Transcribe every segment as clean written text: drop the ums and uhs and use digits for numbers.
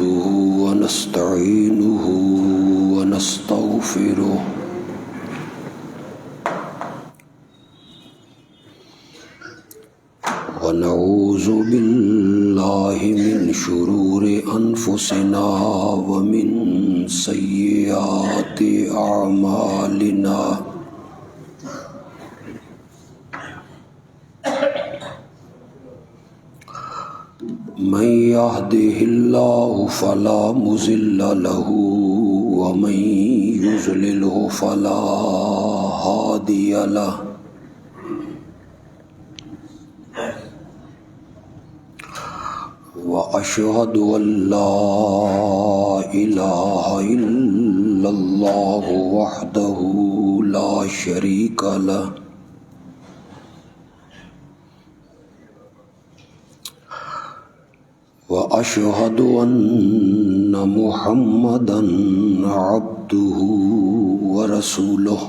نحمده ونستعينه ونستغفره ونعوذ بالله من شرور أنفسنا ومن سيئات أعمالنا من يهده الله فلا مضل له ومن يضلله فلا هادي له وأشهد أن لا إله إلا الله وحده لا شريك له وأشهد أن محمدًا عبده ورسوله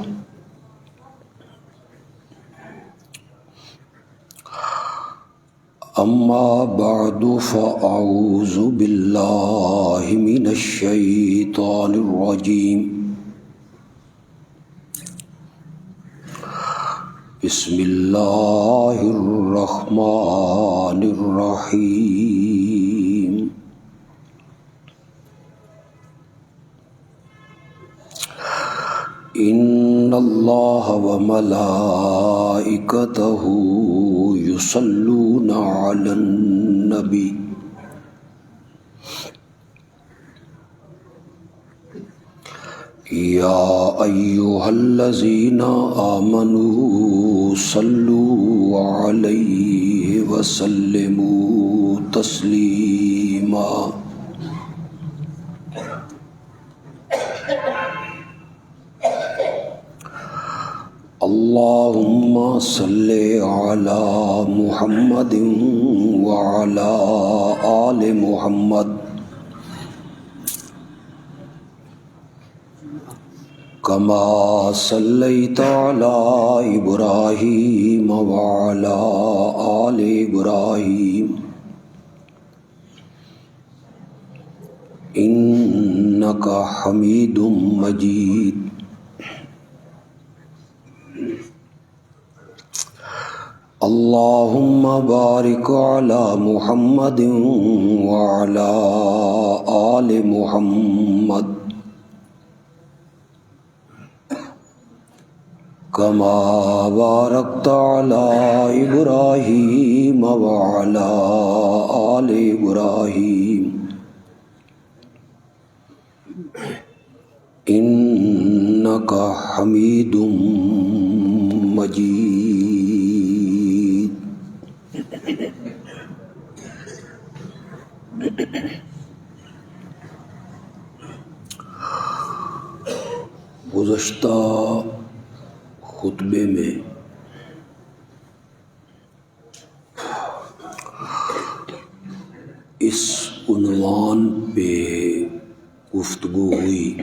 أما بعد فأعوذ بالله من الشيطان الرجيم بسم الله الرحمن الرحيم إن الله وملائكته يصلون على النبي يا أيها الذين آمنوا صلوا عليه وسلموا تسليما اللهم صل على محمد وعلى آل محمد كما صليت على إبراهيم وعلى آل إبراهيم إنك حميد مجيد اللهم بارك على محمد وعلى آل محمد كما باركت على إبراهيم وعلى آل إبراهيم إنك حميد مجيد گزشتہ خطبے میں اس عنوان پہ گفتگو ہوئی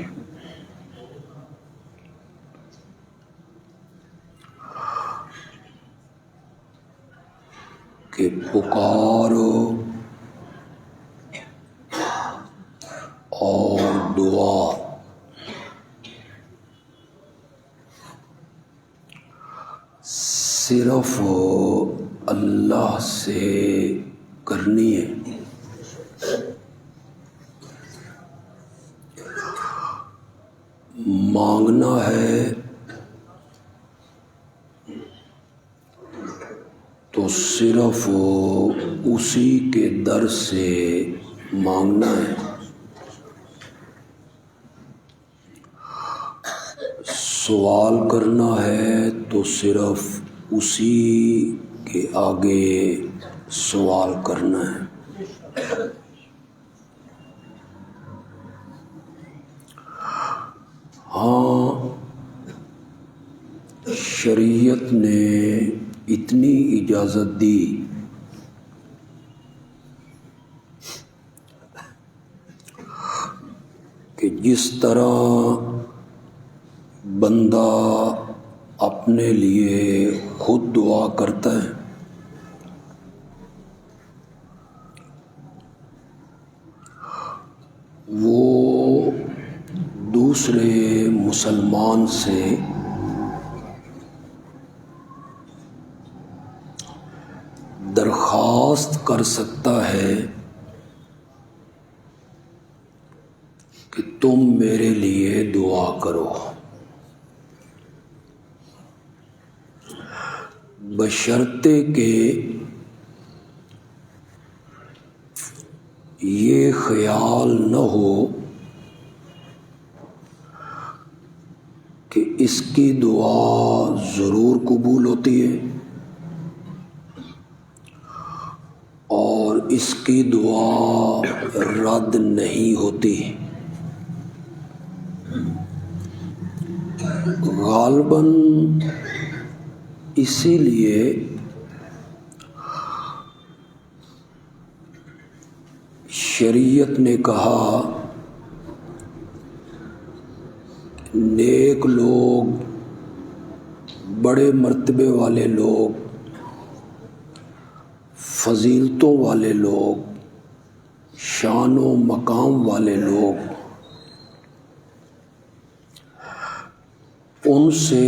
کہ پکارو اور دعا صرف اللہ سے کرنی ہے. مانگنا ہے تو صرف اسی کے در سے مانگنا ہے. سوال کرنا ہے تو صرف اسی کے آگے سوال کرنا ہے. ہاں، شریعت نے اتنی اجازت دی کہ جس طرح بندہ اپنے لیے خود دعا کرتا ہے وہ دوسرے مسلمان سے درخواست کر سکتا ہے کہ تم میرے لیے دعا کرو، بشرطے کہ یہ خیال نہ ہو کہ اس کی دعا ضرور قبول ہوتی ہے اور اس کی دعا رد نہیں ہوتی۔ غالباً اسی لیے شریعت نے کہا نیک لوگ، بڑے مرتبے والے لوگ، فضیلتوں والے لوگ، شان و مقام والے لوگ، ان سے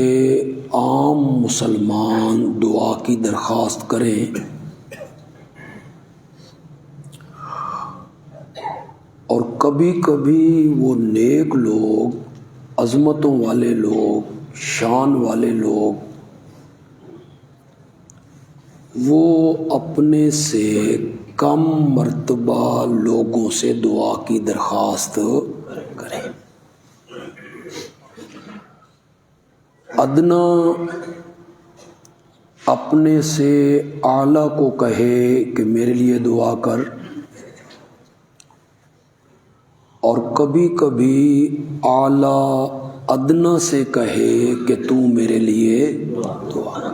عام مسلمان دعا کی درخواست کریں اور کبھی کبھی وہ نیک لوگ، عظمتوں والے لوگ، شان والے لوگ، وہ اپنے سے کم مرتبہ لوگوں سے دعا کی درخواست کریں، ادنا اپنے سے اعلیٰ کو کہے کہ میرے لیے دعا کر، اور کبھی کبھی اعلیٰ ادنا سے کہے کہ تو میرے لیے دعا کر۔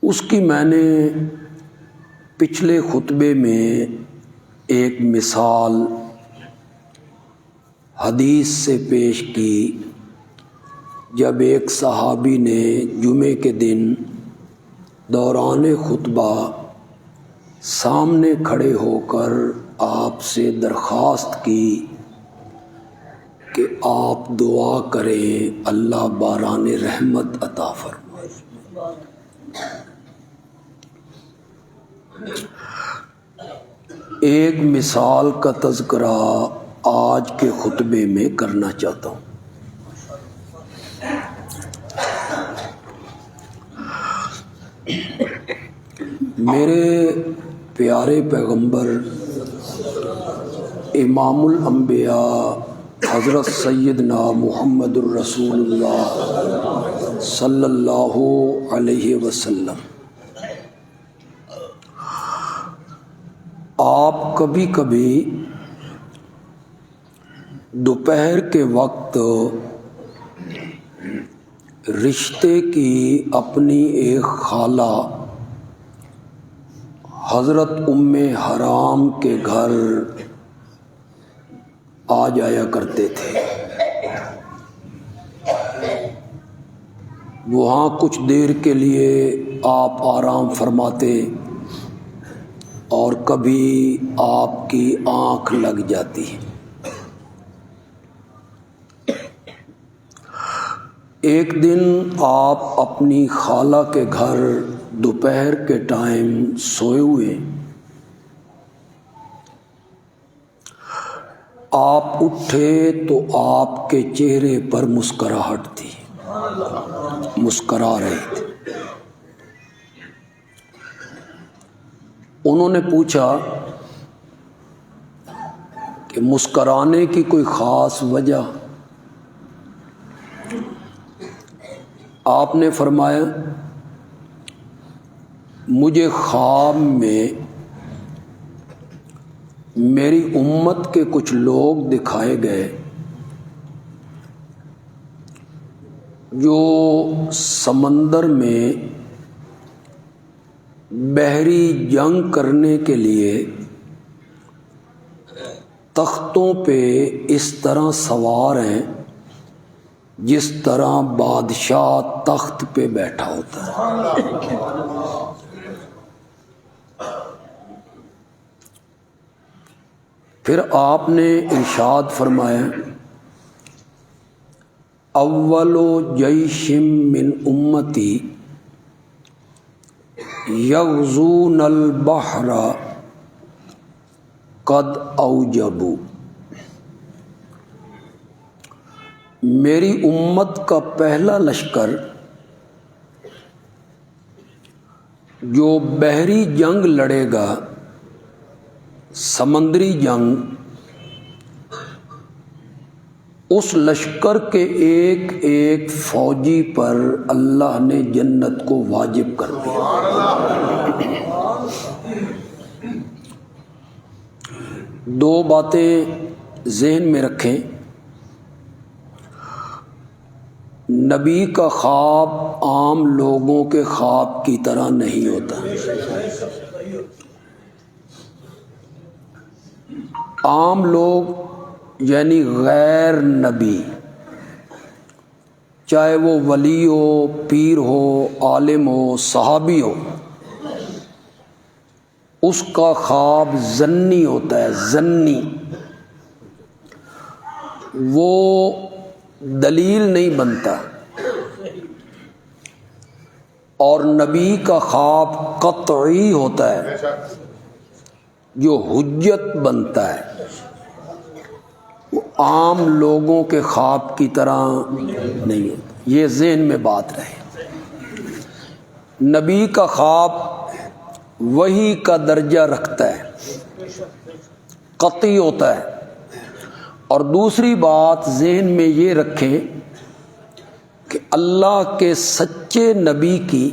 اس کی میں نے پچھلے خطبے میں ایک مثال حدیث سے پیش کی، جب ایک صحابی نے جمعے کے دن دوران خطبہ سامنے کھڑے ہو کر آپ سے درخواست کی کہ آپ دعا کریں اللہ باران رحمت عطا فرمائے۔ ایک مثال کا تذکرہ آج کے خطبے میں کرنا چاہتا ہوں۔ میرے پیارے پیغمبر امام الانبیاء حضرت سیدنا محمد الرسول اللہ صلی اللہ علیہ وسلم، آپ کبھی کبھی دوپہر کے وقت رشتے کی اپنی ایک خالہ حضرت ام حرام کے گھر آ جایا کرتے تھے، وہاں کچھ دیر کے لیے آپ آرام فرماتے اور کبھی آپ کی آنکھ لگ جاتی۔ ایک دن آپ اپنی خالہ کے گھر دوپہر کے ٹائم سوئے ہوئے، آپ اٹھے تو آپ کے چہرے پر مسکراہٹ تھی، مسکرا رہے تھے۔ انہوں نے پوچھا کہ مسکرانے کی کوئی خاص وجہ؟ آپ نے فرمایا مجھے خواب میں میری امت کے کچھ لوگ دکھائے گئے جو سمندر میں بحری جنگ کرنے کے لیے تختوں پہ اس طرح سوار ہیں جس طرح بادشاہ تخت پہ بیٹھا ہوتا ہے۔ پھر آپ نے ارشاد فرمایا اول جیش من امتی یغزون البحر قد اوجبوا، میری امت کا پہلا لشکر جو بحری جنگ لڑے گا، سمندری جنگ، اس لشکر کے ایک ایک فوجی پر اللہ نے جنت کو واجب کر دیا۔ دو باتیں ذہن میں رکھیں، نبی کا خواب عام لوگوں کے خواب کی طرح نہیں ہوتا۔ عام لوگ یعنی غیر نبی، چاہے وہ ولی ہو، پیر ہو، عالم ہو، صحابی ہو، اس کا خواب ظنی ہوتا ہے، ظنی، وہ دلیل نہیں بنتا۔ اور نبی کا خواب قطعی ہوتا ہے، جو حجت بنتا ہے، وہ عام لوگوں کے خواب کی طرح نہیں ہوتا۔ یہ ذہن میں بات رہے، نبی کا خواب وحی کا درجہ رکھتا ہے، قطعی ہوتا ہے۔ اور دوسری بات ذہن میں یہ رکھیں کہ اللہ کے سچے نبی کی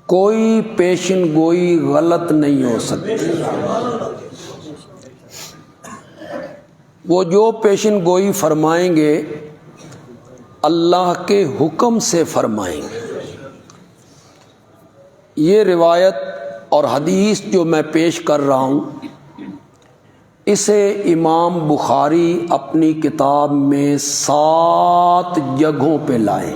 کوئی پیشن گوئی غلط نہیں ہو سکتی۔ وہ جو پیشن گوئی فرمائیں گے اللہ کے حکم سے فرمائیں گے۔ یہ روایت اور حدیث جو میں پیش کر رہا ہوں، اسے امام بخاری اپنی کتاب میں 7 جگہوں پہ لائے،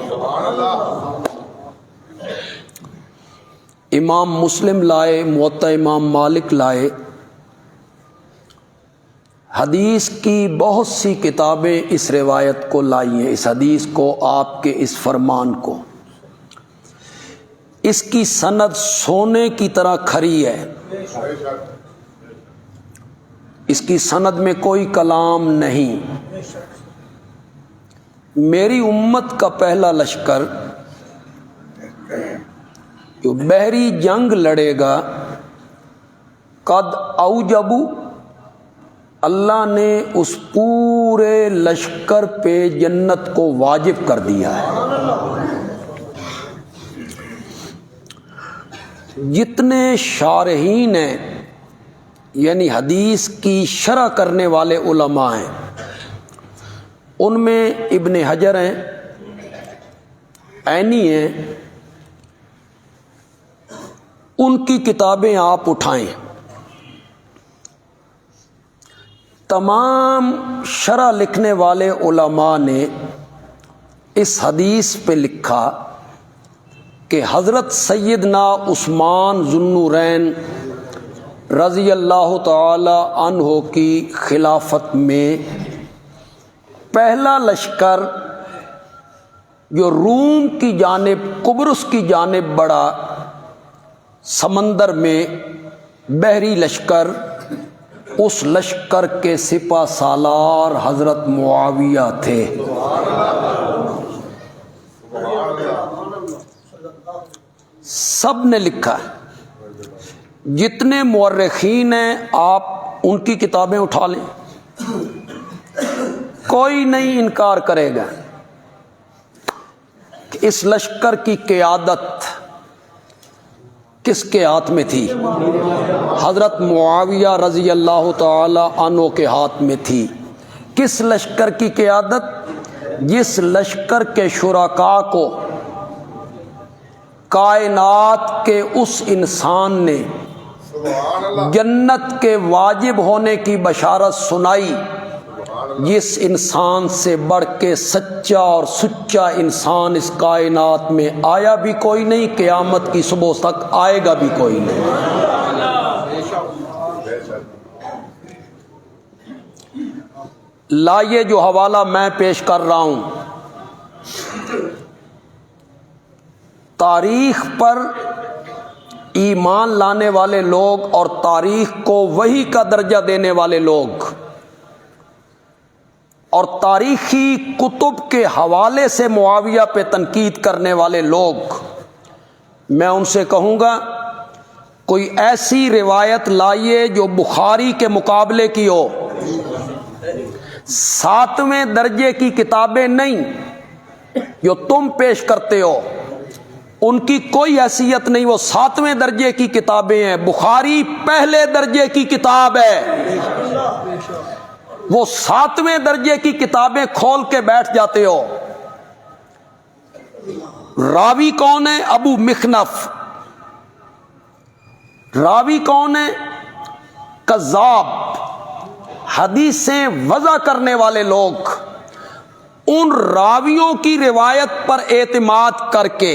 امام مسلم لائے، موطا امام مالک لائے، حدیث کی بہت سی کتابیں اس روایت کو لائی ہیں، اس حدیث کو، آپ کے اس فرمان کو۔ اس کی سند سونے کی طرح کھری ہے، اس کی سند میں کوئی کلام نہیں۔ میری امت کا پہلا لشکر جو بحری جنگ لڑے گا، قد اوجبوا، اللہ نے اس پورے لشکر پہ جنت کو واجب کر دیا ہے۔ جتنے شارحین ہیں یعنی حدیث کی شرح کرنے والے علماء ہیں، ان میں ابن حجر ہیں، عینی ہیں، ان کی کتابیں آپ اٹھائیں، تمام شرح لکھنے والے علماء نے اس حدیث پہ لکھا کہ حضرت سیدنا عثمان ذو النورین رضی اللہ تعالی عنہ کی خلافت میں پہلا لشکر جو روم کی جانب، قبرص کی جانب بڑھا، سمندر میں بحری لشکر، اس لشکر کے سپہ سالار حضرت معاویہ تھے۔ سب نے لکھا، جتنے مورخین ہیں آپ ان کی کتابیں اٹھا لیں، کوئی نہیں انکار کرے گا کہ اس لشکر کی قیادت کس کے ہاتھ میں تھی؟ حضرت معاویہ رضی اللہ تعالی عنہ کے ہاتھ میں تھی۔ کس لشکر کی قیادت؟ جس لشکر کے شرکاء کو کائنات کے اس انسان نے جنت کے واجب ہونے کی بشارت سنائی، جس انسان سے بڑھ کے سچا اور سچا انسان اس کائنات میں آیا بھی کوئی نہیں، قیامت کی صبح تک آئے گا بھی کوئی نہیں۔ لائیے جو حوالہ میں پیش کر رہا ہوں، تاریخ پر ایمان لانے والے لوگ اور تاریخ کو وحی کا درجہ دینے والے لوگ اور تاریخی کتب کے حوالے سے معاویہ پہ تنقید کرنے والے لوگ، میں ان سے کہوں گا کوئی ایسی روایت لائیے جو بخاری کے مقابلے کی ہو۔ 7ویں درجے کی کتابیں نہیں جو تم پیش کرتے ہو، ان کی کوئی حیثیت نہیں، وہ 7ویں درجے کی کتابیں ہیں۔ بخاری پہلے درجے کی کتاب ہے، وہ 7ویں درجے کی کتابیں کھول کے بیٹھ جاتے ہو۔ راوی کون ہے؟ ابو مخنف۔ راوی کون ہے؟ کذاب، حدیثیں وضع کرنے والے لوگ۔ ان راویوں کی روایت پر اعتماد کر کے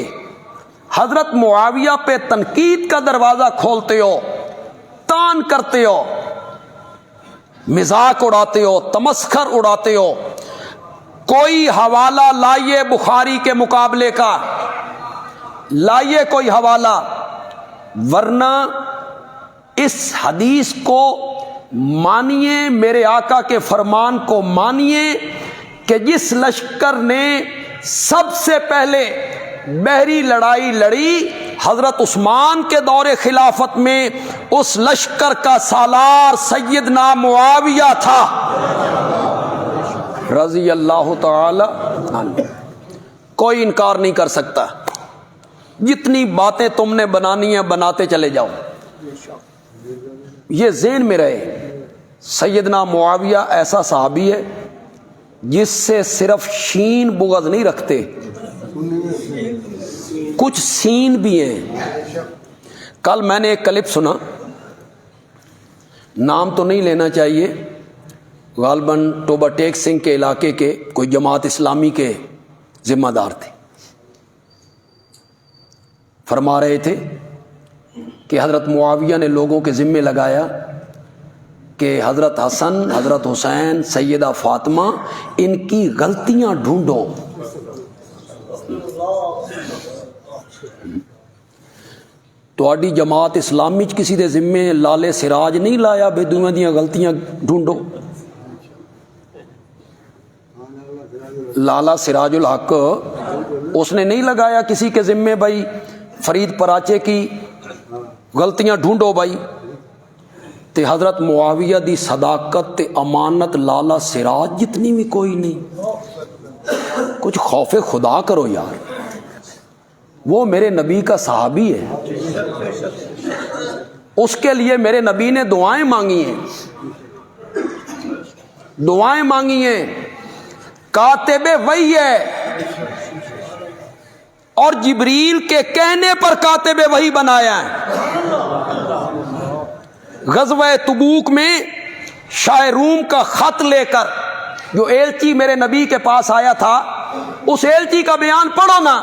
حضرت معاویہ پہ تنقید کا دروازہ کھولتے ہو، طعن کرتے ہو، مذاق اڑاتے ہو، تمسخر اڑاتے ہو۔ کوئی حوالہ لائیے بخاری کے مقابلے کا، لائیے کوئی حوالہ، ورنہ اس حدیث کو مانیے، میرے آقا کے فرمان کو مانیے کہ جس لشکر نے سب سے پہلے بحری لڑائی لڑی حضرت عثمان کے دور خلافت میں، اس لشکر کا سالار سیدنا معاویہ تھا رضی اللہ تعالی عنہ۔ کوئی انکار نہیں کر سکتا۔ جتنی باتیں تم نے بنانی ہیں بناتے چلے جاؤ، یہ ذہن میں رہے سیدنا معاویہ ایسا صحابی ہے جس سے صرف شین بغض نہیں رکھتے، کچھ سین بھی ہیں۔ کل میں نے ایک کلپ سنا، نام تو نہیں لینا چاہیے، غالباً ٹوبہ ٹیک سنگھ کے علاقے کے کوئی جماعت اسلامی کے ذمہ دار تھے، فرما رہے تھے کہ حضرت معاویہ نے لوگوں کے ذمے لگایا کہ حضرت حسن، حضرت حسین، سیدہ فاطمہ، ان کی غلطیاں ڈھونڈو۔ تواڈی جماعت اسلامی چ کسی دے ذمے لالے سراج نہیں لایا بے دوواں دیاں غلطیاں ڈھونڈو؟ لالا سراج الحق اس نے نہیں لگایا کسی کے ذمے بھائی فرید پراچے کی غلطیاں ڈھونڈو بھائی۔ تے حضرت معاویہ دی صداقت تے امانت لالا سراج جتنی بھی کوئی نہیں۔ کچھ خوف خدا کرو یار، وہ میرے نبی کا صحابی ہے، اس کے لیے میرے نبی نے دعائیں مانگی ہیں، دعائیں مانگی ہیں۔ کاتب وحی ہے اور جبریل کے کہنے پر کاتب وحی بنایا ہے۔ غزوہ تبوک میں شاہ روم کا خط لے کر جو ایلچی میرے نبی کے پاس آیا تھا، اس ایلچی کا بیان پڑھو نا۔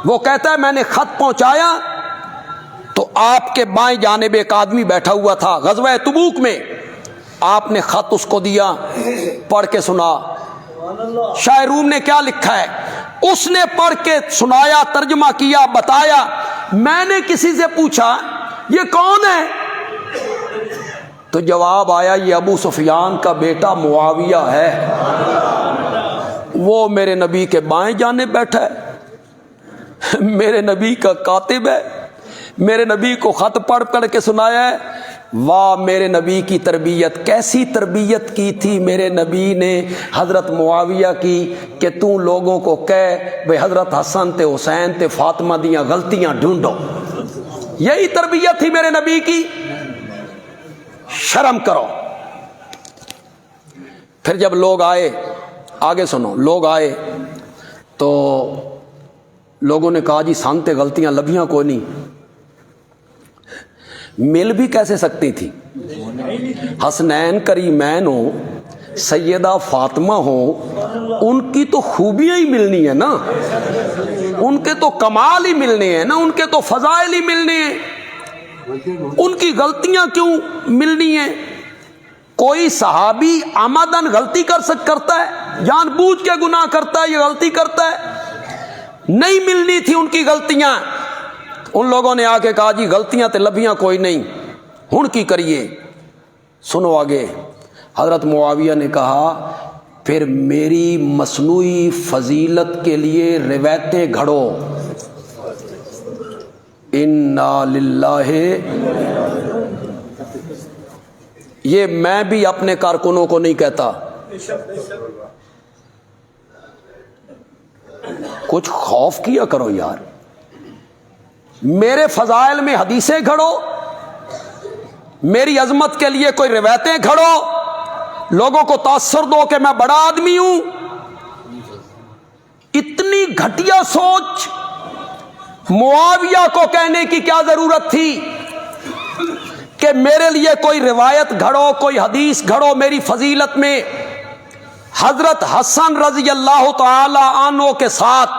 وہ کہتا ہے میں نے خط پہنچایا تو آپ کے بائیں جانب ایک آدمی بیٹھا ہوا تھا غزوہ تبوک میں، آپ نے خط اس کو دیا، پڑھ کے سنا۔ شاہ روم نے کیا لکھا ہے اس نے پڑھ کے سنایا، ترجمہ کیا، بتایا۔ میں نے کسی سے پوچھا یہ کون ہے تو جواب آیا یہ ابو سفیان کا بیٹا معاویہ ہے، وہ میرے نبی کے بائیں جانب بیٹھا ہے، میرے نبی کا کاتب ہے، میرے نبی کو خط پڑھ کر کے سنایا ہے۔ واہ میرے نبی کی تربیت، کیسی تربیت کی تھی میرے نبی نے حضرت معاویہ کی کہ تو لوگوں کو کہہ بھئی حضرت حسن تے حسین تے فاطمہ دیاں غلطیاں ڈھونڈو۔ یہی تربیت تھی میرے نبی کی، شرم کرو۔ پھر جب لوگ آئے، آگے سنو، لوگ آئے تو لوگوں نے کہا جی سن تے غلطیاں لبھیاں کوئی نہیں، مل بھی کیسے سکتی تھی؟ حسنین کریمین ہو، سیدہ فاطمہ ہو، ان کی تو خوبیاں ہی ملنی ہے نا، ان کے تو کمال ہی ملنے ہیں نا، ان کے تو فضائل ہی ملنے ہیں، ان کی غلطیاں کیوں ملنی ہیں؟ کوئی صحابی عمدن غلطی کرتا ہے، جان بوجھ کے گناہ کرتا ہے، یہ غلطی کرتا ہے؟ نہیں ملنی تھی ان کی غلطیاں، ان لوگوں نے آ کے کہا جی غلطیاں تے لبھیاں کوئی نہیں، ہن کی کریے؟ سنو آگے، حضرت معاویہ نے کہا پھر میری مصنوعی فضیلت کے لیے روایتیں گھڑو، انا للہ، یہ میں بھی اپنے کارکنوں کو نہیں کہتا، کچھ خوف کیا کرو یار، میرے فضائل میں حدیثیں گھڑو، میری عظمت کے لیے کوئی روایتیں گھڑو، لوگوں کو تاثر دو کہ میں بڑا آدمی ہوں۔ اتنی گھٹیا سوچ معاویہ کو کہنے کی کیا ضرورت تھی کہ میرے لیے کوئی روایت گھڑو، کوئی حدیث گھڑو میری فضیلت میں؟ حضرت حسن رضی اللہ تعالی عنہ کے ساتھ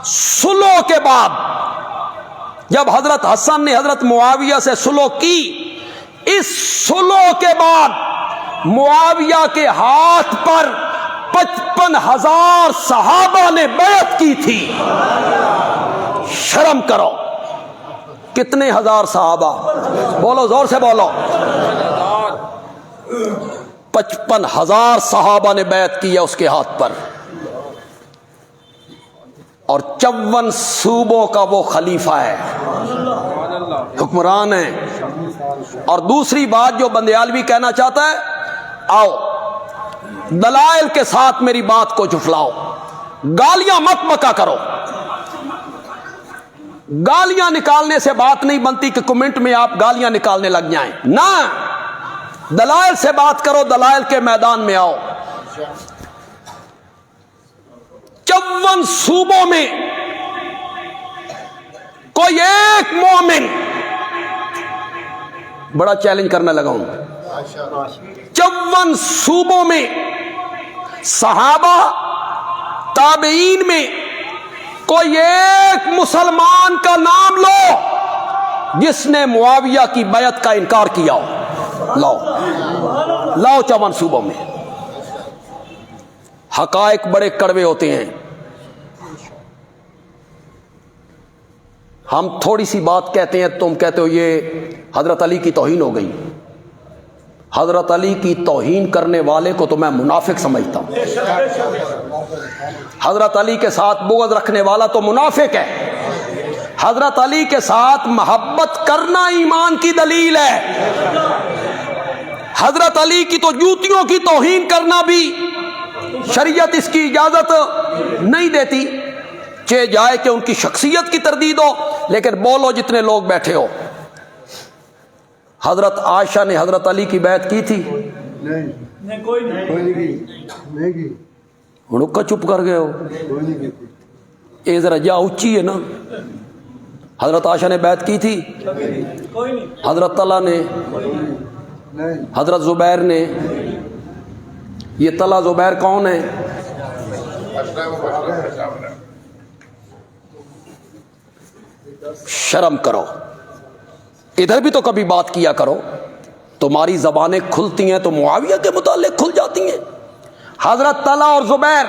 صلح کے بعد جب حضرت حسن نے حضرت معاویہ سے صلح کی، اس صلح کے بعد معاویہ کے ہاتھ پر 55,000 صحابہ نے بیعت کی تھی۔ شرم کرو، کتنے ہزار صحابہ؟ بولو زور سے بولو، 55,000 صحابہ نے بیعت کی ہے اس کے ہاتھ پر، اور 54 صوبوں کا وہ خلیفہ ہے، حکمران ہے۔ اور دوسری بات جو بندیالوی کہنا چاہتا ہے، آؤ دلائل کے ساتھ میری بات کو جھٹلاؤ، گالیاں مت بکا کرو، گالیاں نکالنے سے بات نہیں بنتی کہ کمنٹ میں آپ گالیاں نکالنے لگ جائیں، نہ، دلائل سے بات کرو، دلائل کے میدان میں آؤ۔ 54 صوبوں میں کوئی ایک مومن، بڑا چیلنج کرنے لگا ہوں، 54 صوبوں میں صحابہ تابعین میں کوئی ایک مسلمان کا نام لو جس نے معاویہ کی بیعت کا انکار کیا ہو، لاؤ 54 صوبوں میں۔ حقائق بڑے کڑوے ہوتے ہیں، ہم تھوڑی سی بات کہتے ہیں، تم کہتے ہو یہ حضرت علی کی توہین ہو گئی۔ حضرت علی کی توہین کرنے والے کو تو میں منافق سمجھتا ہوں، حضرت علی کے ساتھ بغض رکھنے والا تو منافق ہے، حضرت علی کے ساتھ محبت کرنا ایمان کی دلیل ہے، حضرت علی کی تو جوتیوں کی توہین کرنا بھی شریعت اس کی اجازت نہیں دیتی، چاہے جائے کہ ان کی شخصیت کی تردید ہو، لیکن بولو جتنے لوگ بیٹھے ہو، حضرت عائشہ نے حضرت علی کی بیعت کی تھی؟ نہیں، کوئی نہیں کی، ہنکا چپ کر گئے ہو، یہ ذرا جا اونچی ہے نا۔ حضرت عائشہ نے بیعت کی تھی؟ حضرت طلحہ نے، حضرت زبیر نے، یہ طلحہ زبیر کون ہے؟ شرم کرو، ادھر بھی تو کبھی بات کیا کرو، تمہاری زبانیں کھلتی ہیں تو معاویہ کے متعلق کھل جاتی ہیں۔ حضرت طلحہ اور زبیر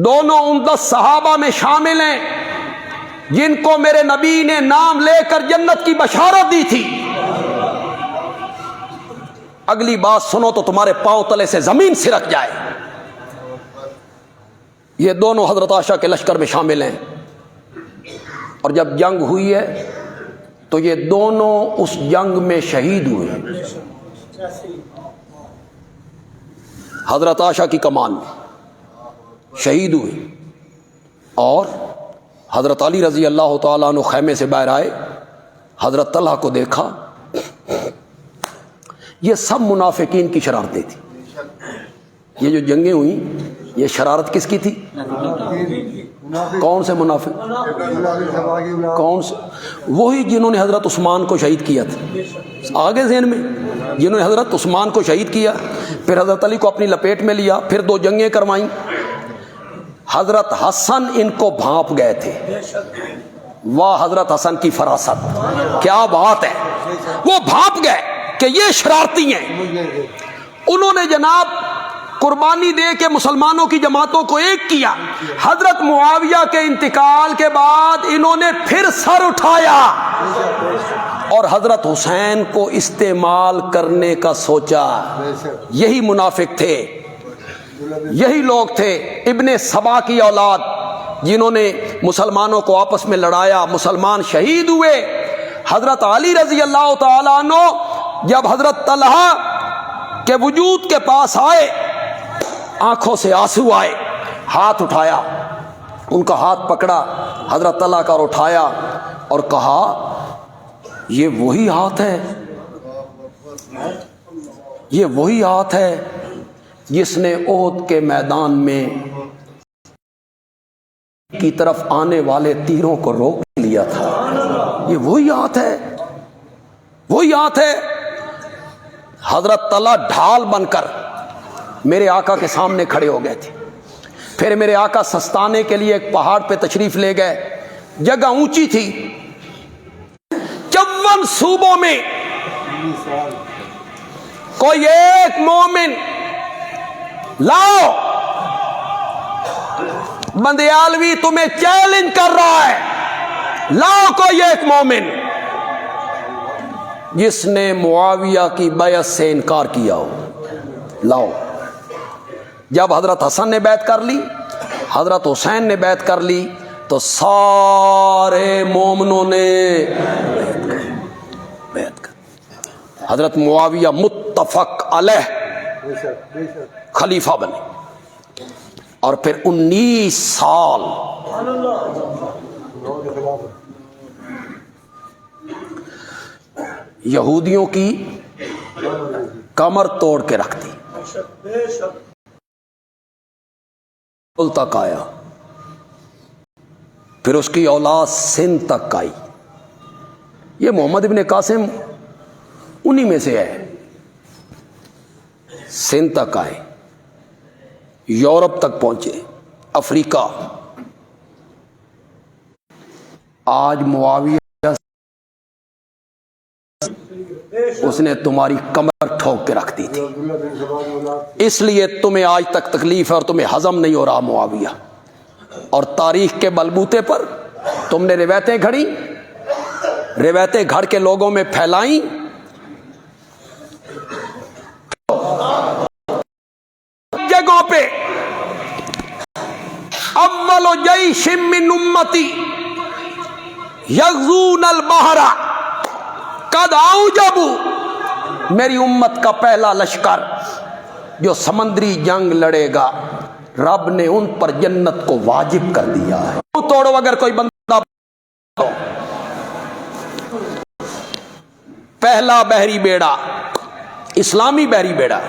دونوں ان 10 صحابہ میں شامل ہیں جن کو میرے نبی نے نام لے کر جنت کی بشارت دی تھی۔ اگلی بات سنو تو تمہارے پاؤں تلے سے زمین سرک جائے۔ یہ دونوں حضرت عائشہ کے لشکر میں شامل ہیں، اور جب جنگ ہوئی ہے تو یہ دونوں اس جنگ میں شہید ہوئے، حضرت عائشہ کی کمان میں شہید ہوئے، اور حضرت علی رضی اللہ تعالیٰ عنہ خیمے سے باہر آئے، حضرت طلحہ کو دیکھا، یہ سب منافقین کی شرارتیں تھیں۔ یہ جو جنگیں ہوئیں یہ شرارت کس کی تھی؟ کون سے منافق؟ کون سے؟ وہی جنہوں نے حضرت عثمان کو شہید کیا تھا، آگے ذہن میں، جنہوں نے حضرت عثمان کو شہید کیا، پھر حضرت علی کو اپنی لپیٹ میں لیا، پھر 2 جنگیں کروائیں۔ حضرت حسن ان کو بھانپ گئے تھے، واہ حضرت حسن کی فراست، کیا بات ہے، وہ بھانپ گئے کہ کہ یہ شرارتی ہیں، انہوں نے جناب قربانی دے کے مسلمانوں کی جماعتوں کو ایک کیا۔ حضرت معاویہ کے انتقال کے بعد انہوں نے پھر سر اٹھایا اور حضرت حسین کو استعمال کرنے کا سوچا۔ یہی منافق تھے، یہی لوگ تھے ابن سبا کی اولاد جنہوں نے مسلمانوں کو آپس میں لڑایا، مسلمان شہید ہوئے۔ حضرت علی رضی اللہ تعالیٰ عنہ جب حضرت طلحہ کے وجود کے پاس آئے، آنکھوں سے آنسو آئے، ہاتھ اٹھایا، ان کا ہاتھ پکڑا حضرت طلحہ کا اور اٹھایا اور کہا یہ وہی ہاتھ ہے، یہ وہی ہاتھ ہے جس نے احد کے میدان میں کی طرف آنے والے تیروں کو روک لیا تھا، یہ وہی ہاتھ ہے، وہی ہاتھ ہے۔ حضرت طلحہ ڈھال بن کر میرے آقا کے سامنے کھڑے ہو گئے تھے۔ پھر میرے آقا سستانے کے لیے ایک پہاڑ پہ تشریف لے گئے، جگہ اونچی تھی، 54 صوبوں میں کوئی ایک مومن لاؤ، بندیالوی تمہیں چیلنج کر رہا ہے، لاؤ کوئی ایک مومن جس نے معاویہ کی بیعت سے انکار کیا ہو، لاؤ۔ جب حضرت حسن نے بیعت کر لی، حضرت حسین نے بیعت کر لی، تو سارے مومنوں نے بیعت کر، حضرت معاویہ متفق علیہ خلیفہ بنے، اور پھر 19 سال یہودیوں کی کمر توڑ کے رکھ دی، تک آیا، پھر اس کی اولاد سندھ تک آئی۔ یہ محمد ابن قاسم انہی میں سے ہے، سندھ تک آئے، یورپ تک پہنچے، افریقہ۔ آج معاویہ اس نے تمہاری کمر ٹھوک کے رکھ دی تھی، اس لیے تمہیں آج تک تکلیف ہے اور تمہیں ہضم نہیں ہو رہا معاویہ۔ اور تاریخ کے بلبوتے پر تم نے روایتیں گھڑی، روایتیں گھڑ کے لوگوں میں پھیلائیں، جگہوں پہ اول جیش من امتی یغزون البحر قد اوجبوا، میری امت کا پہلا لشکر جو سمندری جنگ لڑے گا، رب نے ان پر جنت کو واجب کر دیا ہے۔ توڑو اگر کوئی بندہ، پہلا بحری بیڑا، اسلامی بحری بیڑا،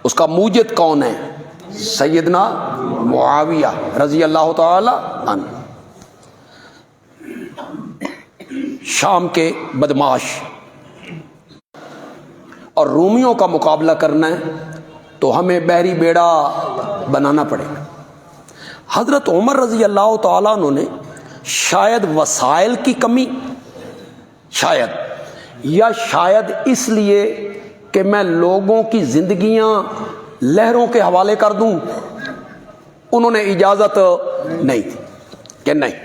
اس کا موجد کون ہے؟ سیدنا معاویہ رضی اللہ تعالی عنہ، شام کے بدماش۔ اور رومیوں کا مقابلہ کرنا ہے تو ہمیں بحری بیڑا بنانا پڑے گا۔ حضرت عمر رضی اللہ تعالیٰ عنہ نے شاید وسائل کی کمی، شاید، یا شاید اس لیے کہ میں لوگوں کی زندگیاں لہروں کے حوالے کر دوں، انہوں نے اجازت نہیں تھی کہ نہیں۔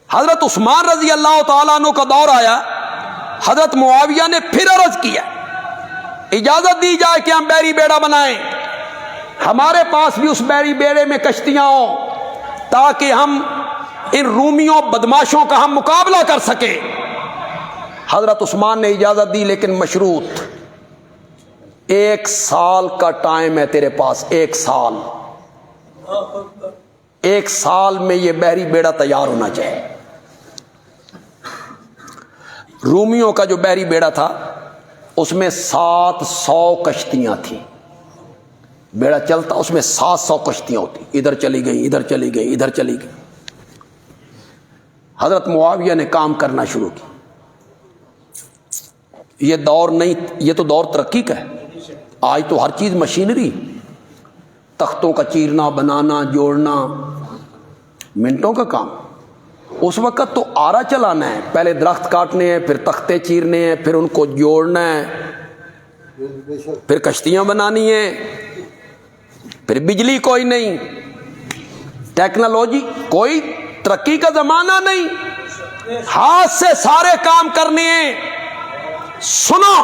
حضرت عثمان رضی اللہ تعالیٰ عنہ کا دور آیا، حضرت معاویہ نے پھر عرض کیا اجازت دی جائے کہ ہم بحری بیڑا بنائیں، ہمارے پاس بھی اس بحری بیڑے میں کشتیاں ہوں تاکہ ہم ان رومیوں بدماشوں کا ہم مقابلہ کر سکیں۔ حضرت عثمان نے اجازت دی، لیکن مشروط، 1 سال کا ٹائم ہے تیرے پاس، 1 سال، 1 سال میں یہ بحری بیڑا تیار ہونا چاہیے۔ رومیوں کا جو بحری بیڑا تھا اس میں 700 کشتیاں تھیں، بیڑا چلتا اس میں 700 کشتیاں ہوتی، ادھر چلی گئی، ادھر چلی گئی، ادھر چلی گئی۔ حضرت معاویہ نے کام کرنا شروع کیا۔ یہ دور نہیں، یہ تو دور ترقی کا ہے، آج تو ہر چیز مشینری، تختوں کا چیرنا، بنانا، جوڑنا منٹوں کا کام۔ اس وقت تو آرا چلانا ہے، پہلے درخت کاٹنے ہیں، پھر تختے چیرنے ہیں، پھر ان کو جوڑنا ہے، پھر کشتیاں بنانی ہیں، پھر بجلی کوئی نہیں، ٹیکنالوجی کوئی، ترقی کا زمانہ نہیں، ہاتھ سے سارے کام کرنے ہیں۔ سنو،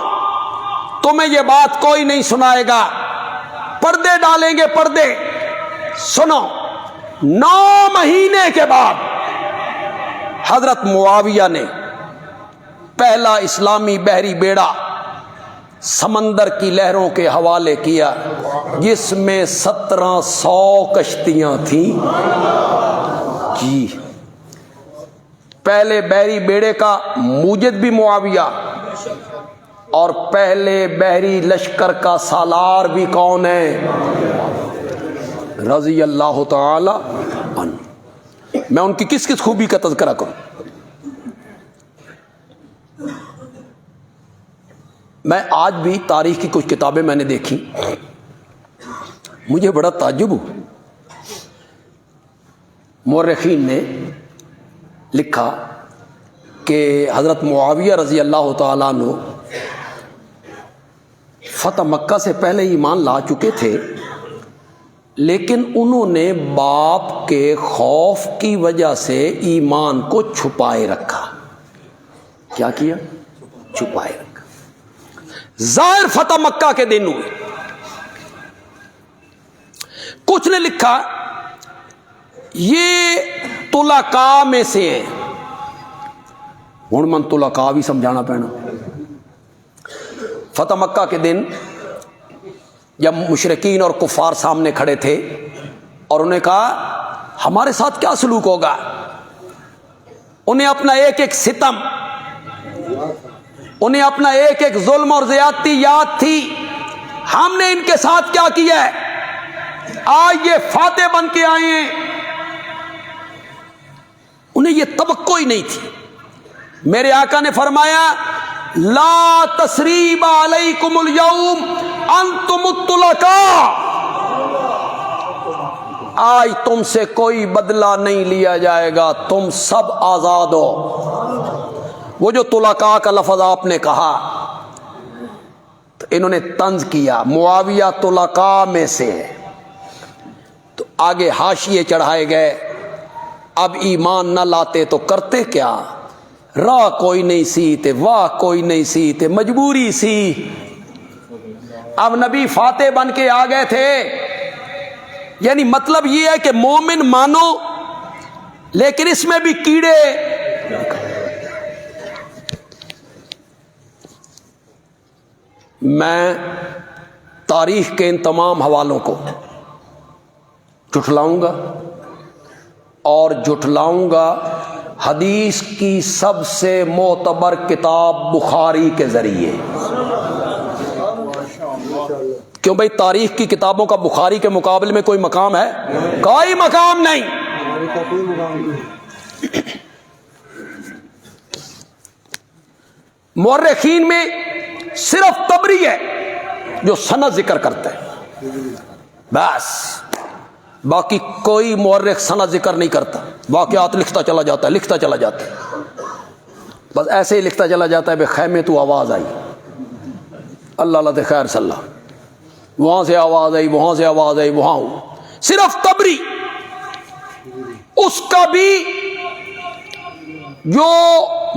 تمہیں یہ بات کوئی نہیں سنائے گا، پردے ڈالیں گے پردے۔ سنو، 9 مہینے کے بعد حضرت معاویہ نے پہلا اسلامی بحری بیڑا سمندر کی لہروں کے حوالے کیا، جس میں 1700 کشتیاں تھیں۔ جی، پہلے بحری بیڑے کا موجد بھی معاویہ، اور پہلے بحری لشکر کا سالار بھی کون ہے؟ رضی اللہ تعالی عنہ۔ میں ان کی کس کس خوبی کا تذکرہ کروں؟ میں آج بھی تاریخ کی کچھ کتابیں میں نے دیکھی، مجھے بڑا تعجب ہوا۔ مورخین نے لکھا کہ حضرت معاویہ رضی اللہ تعالیٰ عنہ فتح مکہ سے پہلے ایمان لا چکے تھے، لیکن انہوں نے باپ کے خوف کی وجہ سے ایمان کو چھپائے رکھا۔ کیا کیا؟ چھپائے رکھا۔ ظاہر فتح مکہ کے دن ہوئے۔ کچھ نے لکھا یہ طلقاء میں سے ہیں۔ ہن من طلقاء بھی سمجھانا پینا۔ فتح مکہ کے دن جب مشرکین اور کفار سامنے کھڑے تھے اور انہیں کہا ہمارے ساتھ کیا سلوک ہوگا، انہیں اپنا ایک ایک ستم، انہیں اپنا ایک ایک ظلم اور زیادتی یاد تھی۔ ہم نے ان کے ساتھ کیا کیا ہے، آج یہ فاتح بن کے آئے ہیں۔ انہیں یہ توقع ہی نہیں تھی۔ میرے آقا نے فرمایا لا تثریب علیکم اليوم انتم الطلقاء، آج تم سے کوئی بدلہ نہیں لیا جائے گا، تم سب آزاد ہو۔ وہ جو طلقاء کا لفظ آپ نے کہا تو انہوں نے طنز کیا، معاویہ طلقاء میں سے، تو آگے حاشیے چڑھائے گئے۔ اب ایمان نہ لاتے تو کرتے کیا، راہ کوئی نہیں سی تے واہ کوئی نہیں سی تے مجبوری سی۔ اب نبی فاتح بن کے آ گئے تھے، یعنی مطلب یہ ہے کہ مومن مانو لیکن اس میں بھی کیڑے۔ میں تاریخ کے ان تمام حوالوں کو جھٹلاؤں گا، اور جھٹلاؤں گا حدیث کی سب سے معتبر کتاب بخاری کے ذریعے۔ کیوں بھائی، تاریخ کی کتابوں کا بخاری کے مقابلے میں کوئی مقام ہے؟ کوئی مقام نہیں۔ مورخین میں صرف طبری ہے جو سند ذکر کرتا ہے، بس، باقی کوئی مورخ سند ذکر نہیں کرتا، واقعات لکھتا چلا جاتا ہے، لکھتا چلا جاتا ہے، بس ایسے ہی لکھتا چلا جاتا ہے۔ بے خیمے تو آواز آئی، اللہ اللہ تے خیر صلی اللہ، وہاں سے آواز آئی، وہاں سے آواز آئی، وہاں ہوں۔ صرف طبری، اس کا بھی جو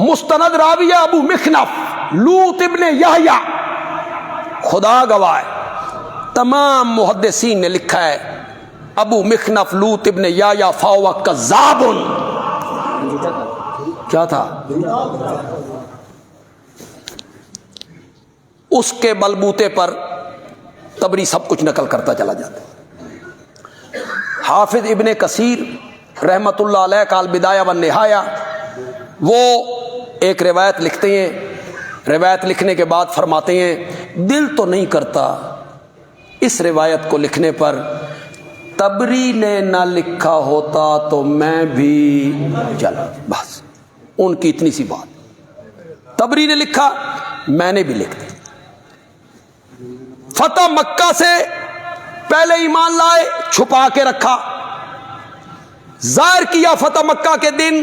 مستند راوی ہے ابو مخنف لوط ابن یحییٰ، خدا گواہ ہے تمام محدثین نے لکھا ہے ابو مخنف لوط ابن یحییٰ فہو کذاب۔ کیا تھا؟ اس کے بلبوتے پر طبری سب کچھ نقل کرتا چلا جاتا۔ حافظ ابن کثیر رحمت اللہ علیہ کا البدایہ والنہایہ، وہ ایک روایت لکھتے ہیں، روایت لکھنے کے بعد فرماتے ہیں دل تو نہیں کرتا اس روایت کو لکھنے پر، طبری نے نہ لکھا ہوتا تو میں بھی چلا۔ بس ان کی اتنی سی بات، طبری نے لکھا میں نے بھی لکھ دی۔ فتح مکہ سے پہلے ایمان لائے، چھپا کے رکھا، ظاہر کیا فتح مکہ کے دن،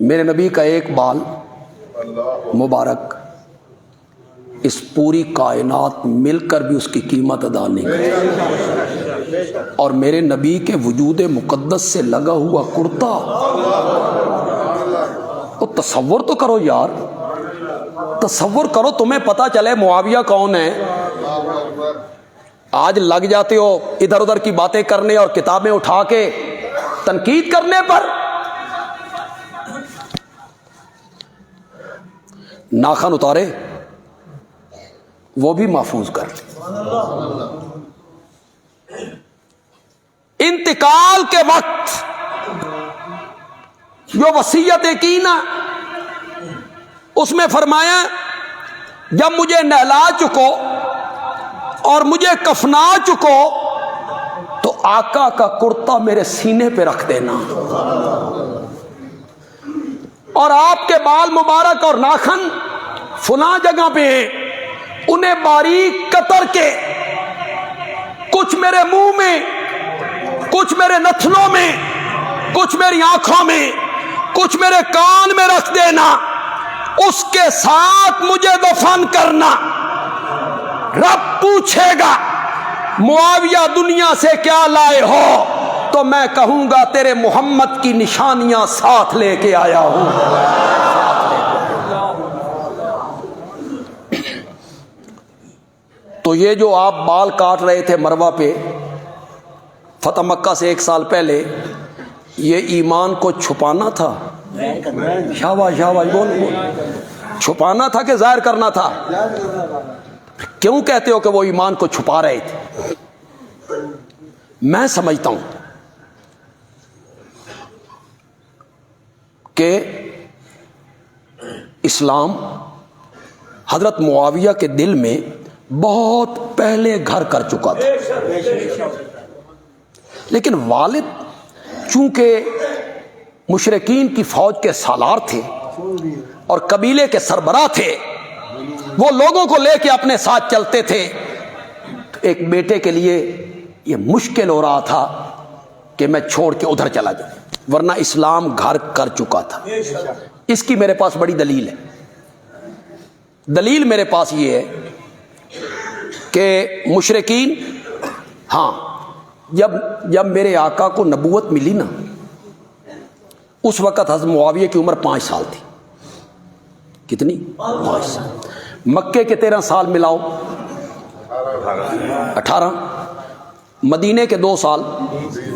میرے نبی کا ایک بال مبارک اس پوری کائنات مل کر بھی اس کی قیمت ادا نہیں کرتی، اور میرے نبی کے وجود مقدس سے لگا ہوا کرتا، تو تصور تو کرو یار، تصور کرو، تمہیں پتا چلے معاویہ کون ہے، آج لگ جاتے ہو ادھر ادھر کی باتیں کرنے اور کتابیں اٹھا کے تنقید کرنے پر۔ ناخن اتارے وہ بھی محفوظ کر لیں۔ انتقال کے وقت جو وصیتیں کی نا، اس میں فرمایا جب مجھے نہلا چکو اور مجھے کفنا چکو تو آقا کا کرتا میرے سینے پہ رکھ دینا، اور آپ کے بال مبارک اور ناخن فلاں جگہ پہ ہیں، انہیں باریک قطر کے کچھ میرے منہ میں، کچھ میرے نتھنوں میں، کچھ میری آنکھوں میں، کچھ میرے کان میں رکھ دینا، اس کے ساتھ مجھے دفن کرنا۔ رب پوچھے گا معاویہ دنیا سے کیا لائے ہو، تو میں کہوں گا تیرے محمد کی نشانیاں ساتھ لے کے آیا ہوں۔ تو یہ جو آپ بال کاٹ رہے تھے مروہ پہ فتح مکہ سے 1 سال پہلے، یہ ایمان کو چھپانا تھا؟ شاباش شاباش، بول چھپانا تھا کہ ظاہر کرنا تھا؟ کیوں کہتے ہو کہ وہ ایمان کو چھپا رہے تھے؟ میں سمجھتا ہوں کہ اسلام حضرت معاویہ کے دل میں بہت پہلے گھر کر چکا تھا، لیکن والد چونکہ مشرکین کی فوج کے سالار تھے اور قبیلے کے سربراہ تھے، وہ لوگوں کو لے کے اپنے ساتھ چلتے تھے، تو ایک بیٹے کے لیے یہ مشکل ہو رہا تھا کہ میں چھوڑ کے ادھر چلا جاؤں، ورنہ اسلام گھر کر چکا تھا۔ اس کی میرے پاس بڑی دلیل ہے۔ دلیل میرے پاس یہ ہے کہ مشرکین، ہاں، جب میرے آقا کو نبوت ملی نا، اس وقت حضرت معاویہ کی عمر 5 سال تھی۔ کتنی؟ 5 سال۔ مکے کے 13 سال ملاؤ 18، مدینے کے 2 سال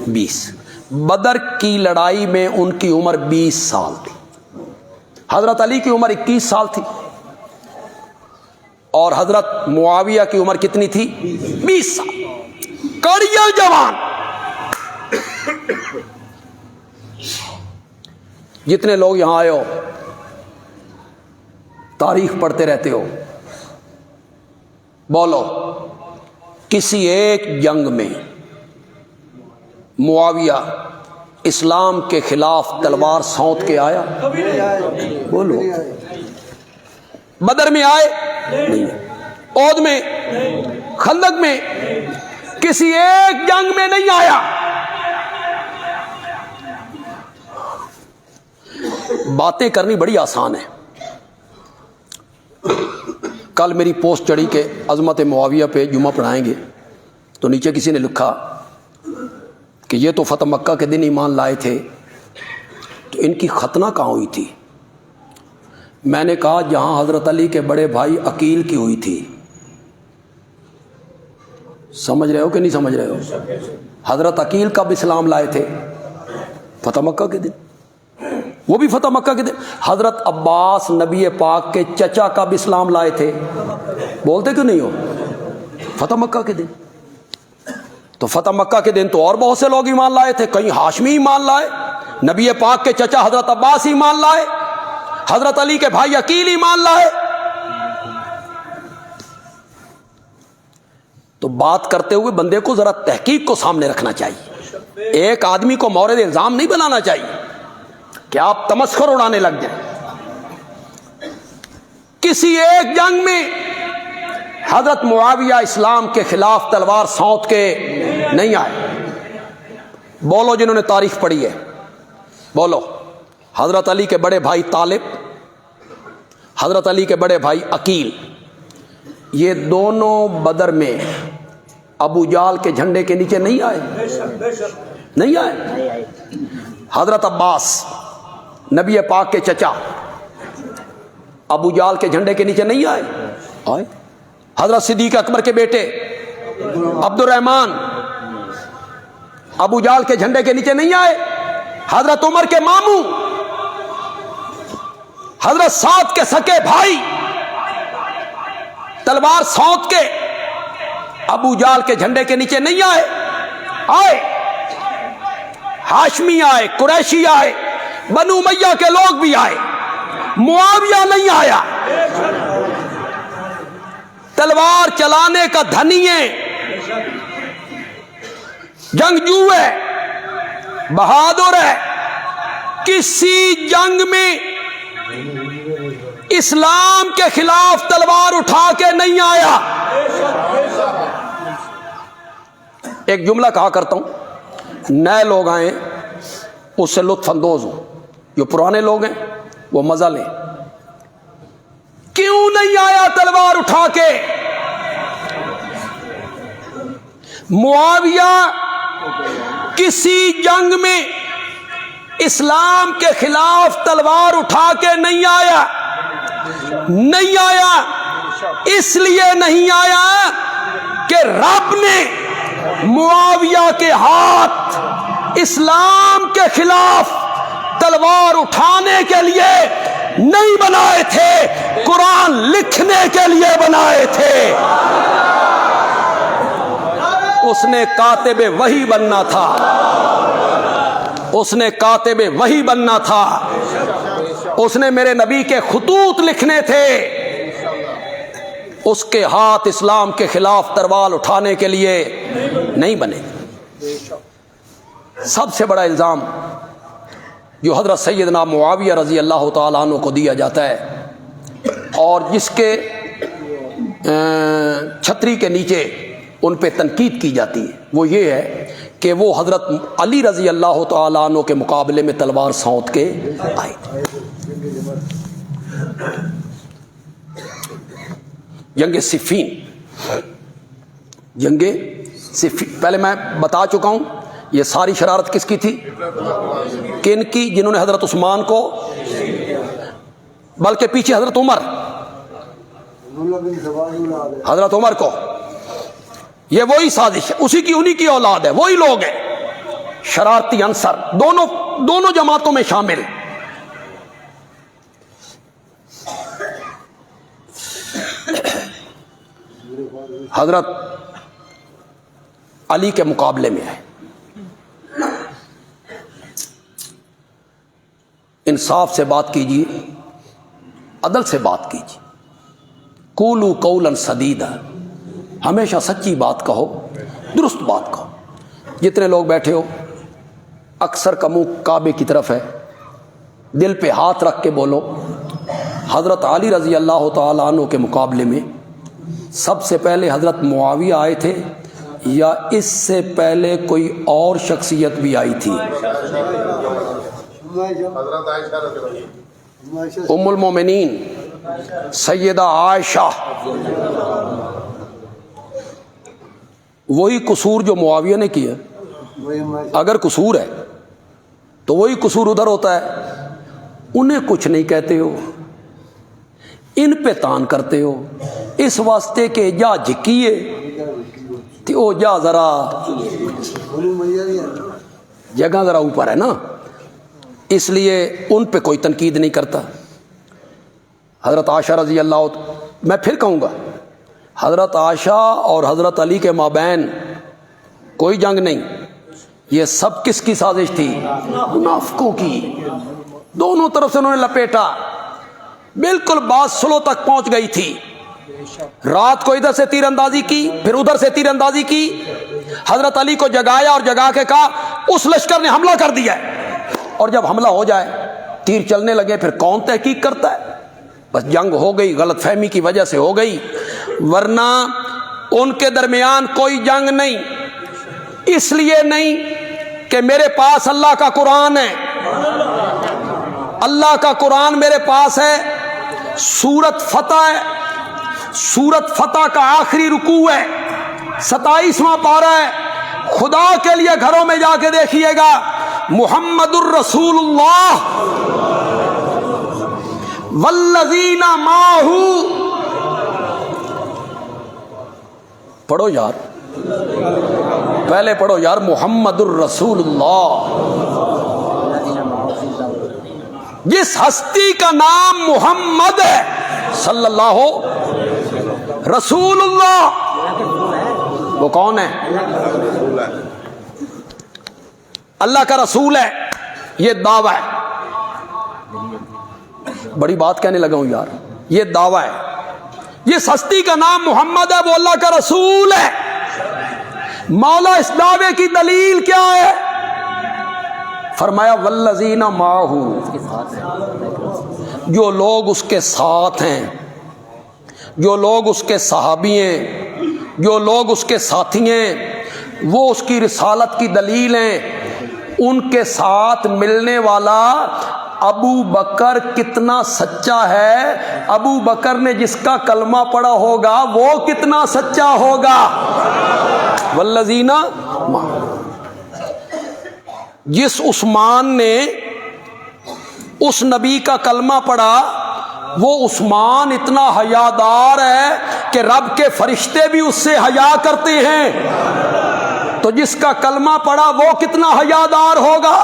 20۔ بدر کی لڑائی میں ان کی عمر 20 سال تھی، حضرت علی کی عمر 21 سال تھی، اور حضرت معاویہ کی عمر کتنی تھی؟ 20 سال۔ کڑیل جوان۔ جتنے لوگ یہاں آئے ہو تاریخ پڑھتے رہتے ہو، بولو کسی ایک جنگ میں معاویہ اسلام کے خلاف تلوار سونت کے آیا؟ بولو۔ بدر میں آئے؟ نہیں۔ احد میں، خندق میں، کسی ایک جنگ میں نہیں آیا۔ باتیں کرنی بڑی آسان ہے۔ کل میری پوسٹ چڑھی کہ عظمت معاویہ پہ جمعہ پڑھائیں گے، تو نیچے کسی نے لکھا کہ یہ تو فتح مکہ کے دن ایمان لائے تھے، تو ان کی ختنہ کہاں ہوئی تھی؟ میں نے کہا جہاں حضرت علی کے بڑے بھائی عقیل کی ہوئی تھی۔ سمجھ رہے ہو کہ نہیں سمجھ رہے ہو؟ حضرت عقیل کب اسلام لائے تھے؟ فتح مکہ کے دن، وہ بھی فتح مکہ کے دن۔ حضرت عباس نبی پاک کے چچا کب اسلام لائے تھے؟ بولتے کیوں نہیں ہو؟ فتح مکہ کے دن۔ تو فتح مکہ کے دن تو اور بہت سے لوگ ایمان لائے تھے، کہیں ہاشمی ایمان لائے، نبی پاک کے چچا حضرت عباس ایمان لائے، حضرت علی کے بھائی عقیل ایمان لائے۔ تو بات کرتے ہوئے بندے کو ذرا تحقیق کو سامنے رکھنا چاہیے، ایک آدمی کو مورد الزام نہیں بنانا چاہیے کہ آپ تمسخر اڑانے لگ جائیں۔ کسی ایک جنگ میں حضرت معاویہ اسلام کے خلاف تلوار سونت کے نہیں آئے۔ بولو جنہوں نے تاریخ پڑھی ہے، بولو۔ حضرت علی کے بڑے بھائی طالب، حضرت علی کے بڑے بھائی عقیل، یہ دونوں بدر میں ابو جال کے جھنڈے کے نیچے نہیں آئے؟ نہیں آئے؟ حضرت عباس نبی پاک کے چچا ابو جال کے جھنڈے کے نیچے نہیں آئے؟ آئے۔ حضرت صدیق اکبر کے بیٹے عبد الرحمن ابو جال کے جھنڈے کے نیچے نہیں آئے؟ حضرت عمر کے ماموں حضرت سعد کے سکے بھائی تلوار سونت کے ابو جال کے جھنڈے کے نیچے نہیں آئے؟ آئے۔ ہاشمی آئے، قریشی آئے، بنو امیہ کے لوگ بھی آئے، معاویہ نہیں آیا۔ تلوار چلانے کا دھنی ہے، جنگجو ہے، بہادر ہے، کسی جنگ میں اسلام کے خلاف تلوار اٹھا کے نہیں آیا۔ ایک جملہ کہا کرتا ہوں، نئے لوگ آئیں اس سے لطف اندوز ہوں، جو پرانے لوگ ہیں وہ مزہ لیں۔ کیوں نہیں آیا تلوار اٹھا کے؟ معاویہ کسی جنگ میں اسلام کے خلاف تلوار اٹھا کے نہیں آیا۔ نہیں آیا اس لیے نہیں آیا کہ رب نے معاویہ کے ہاتھ اسلام کے خلاف تلوار اٹھانے کے لیے نہیں بنائے تھے، قرآن لکھنے کے لیے بنائے تھے۔ اس نے کاتب وحی بننا تھا، اس نے کاتب وحی بننا تھا، اس نے میرے نبی کے خطوط لکھنے تھے۔ اس کے ہاتھ اسلام کے خلاف تلوار اٹھانے کے لیے نہیں بنے۔ سب سے بڑا الزام جو حضرت سیدنا معاویہ رضی اللہ تعالیٰ عنہ کو دیا جاتا ہے اور جس کے چھتری کے نیچے ان پہ تنقید کی جاتی ہے، وہ یہ ہے کہ وہ حضرت علی رضی اللہ تعالیٰ عنہ کے مقابلے میں تلوار سونت کے آئے۔ جنگ صفین، جنگ صفین پہلے میں بتا چکا ہوں، یہ ساری شرارت کس کی تھی؟ کن کی؟ جنہوں نے حضرت عثمان کو، بلکہ پیچھے حضرت عمر کو، یہ وہی سازش ہے، اسی کی انہی کی اولاد ہے، وہی لوگ ہیں، شرارتی عنصر دونوں جماعتوں میں شامل۔ حضرت علی کے مقابلے میں ہے، انصاف سے بات کیجیے، عدل سے بات کیجیے، قولوا قولا سدیدا، ہمیشہ سچی بات کہو، درست بات کہو۔ جتنے لوگ بیٹھے ہو اکثر کا منہ کعبے کی طرف ہے، دل پہ ہاتھ رکھ کے بولو، حضرت علی رضی اللہ تعالیٰ عنہ کے مقابلے میں سب سے پہلے حضرت معاویہ آئے تھے یا اس سے پہلے کوئی اور شخصیت بھی آئی تھی؟ ام المومنین سیدہ عائشہ، وہی قصور جو معاویہ نے کیا۔ اگر قصور ہے تو وہی قصور ادھر ہوتا ہے، انہیں کچھ نہیں کہتے ہو، ان پہ تان کرتے ہو، اس واسطے کہ جا جھکیے تو جا ذرا جگہ ذرا اوپر ہے نا، اس لیے ان پہ کوئی تنقید نہیں کرتا۔ حضرت عائشہ رضی اللہ، میں پھر کہوں گا، حضرت عائشہ اور حضرت علی کے مابین کوئی جنگ نہیں، یہ سب کس کی سازش تھی؟ منافقوں کی۔ دونوں طرف سے انہوں نے لپیٹا، بالکل بات سلو تک پہنچ گئی تھی۔ رات کو ادھر سے تیر اندازی کی، پھر ادھر سے تیر اندازی کی، حضرت علی کو جگایا اور جگا کے کہا اس لشکر نے حملہ کر دیا ہے، اور جب حملہ ہو جائے تیر چلنے لگے پھر کون تحقیق کرتا ہے؟ بس جنگ ہو گئی، غلط فہمی کی وجہ سے ہو گئی، ورنہ ان کے درمیان کوئی جنگ نہیں۔ اس لیے نہیں کہ میرے پاس اللہ کا قرآن ہے، اللہ کا قرآن میرے پاس ہے، سورت فتح ہے، سورت فتح کا آخری رکوع ہے، 27واں پارہ ہے۔ خدا کے لیے گھروں میں جا کے دیکھیے گا، محمد الرسول اللہ والذین معہ، پڑھو یار، پہلے پڑھو یار، محمد الرسول اللہ، جس ہستی کا نام محمد ہے صلی اللہ رسول اللہ، وہ کون ہے؟ اللہ کا رسول ہے، یہ دعویٰ ہے۔ بڑی بات کہنے لگا ہوں یار، یہ دعویٰ ہے، جس ہستی کا نام محمد ہے وہ اللہ کا رسول ہے۔ مولا اس دعوے کی دلیل کیا ہے؟ فرمایا والذین معہ، جو لوگ اس کے ساتھ ہیں، جو لوگ اس کے صحابی ہیں، جو لوگ اس کے ساتھی ہیں، وہ اس کی رسالت کی دلیل ہیں۔ ان کے ساتھ ملنے والا ابو بکر کتنا سچا ہے، ابو بکر نے جس کا کلمہ پڑھا ہوگا وہ کتنا سچا ہوگا۔ والذین معہ، جس عثمان نے اس نبی کا کلمہ پڑھا وہ عثمان اتنا حیادار ہے کہ رب کے فرشتے بھی اس سے حیا کرتے ہیں، تو جس کا کلمہ پڑھا وہ کتنا حیادار ہوگا۔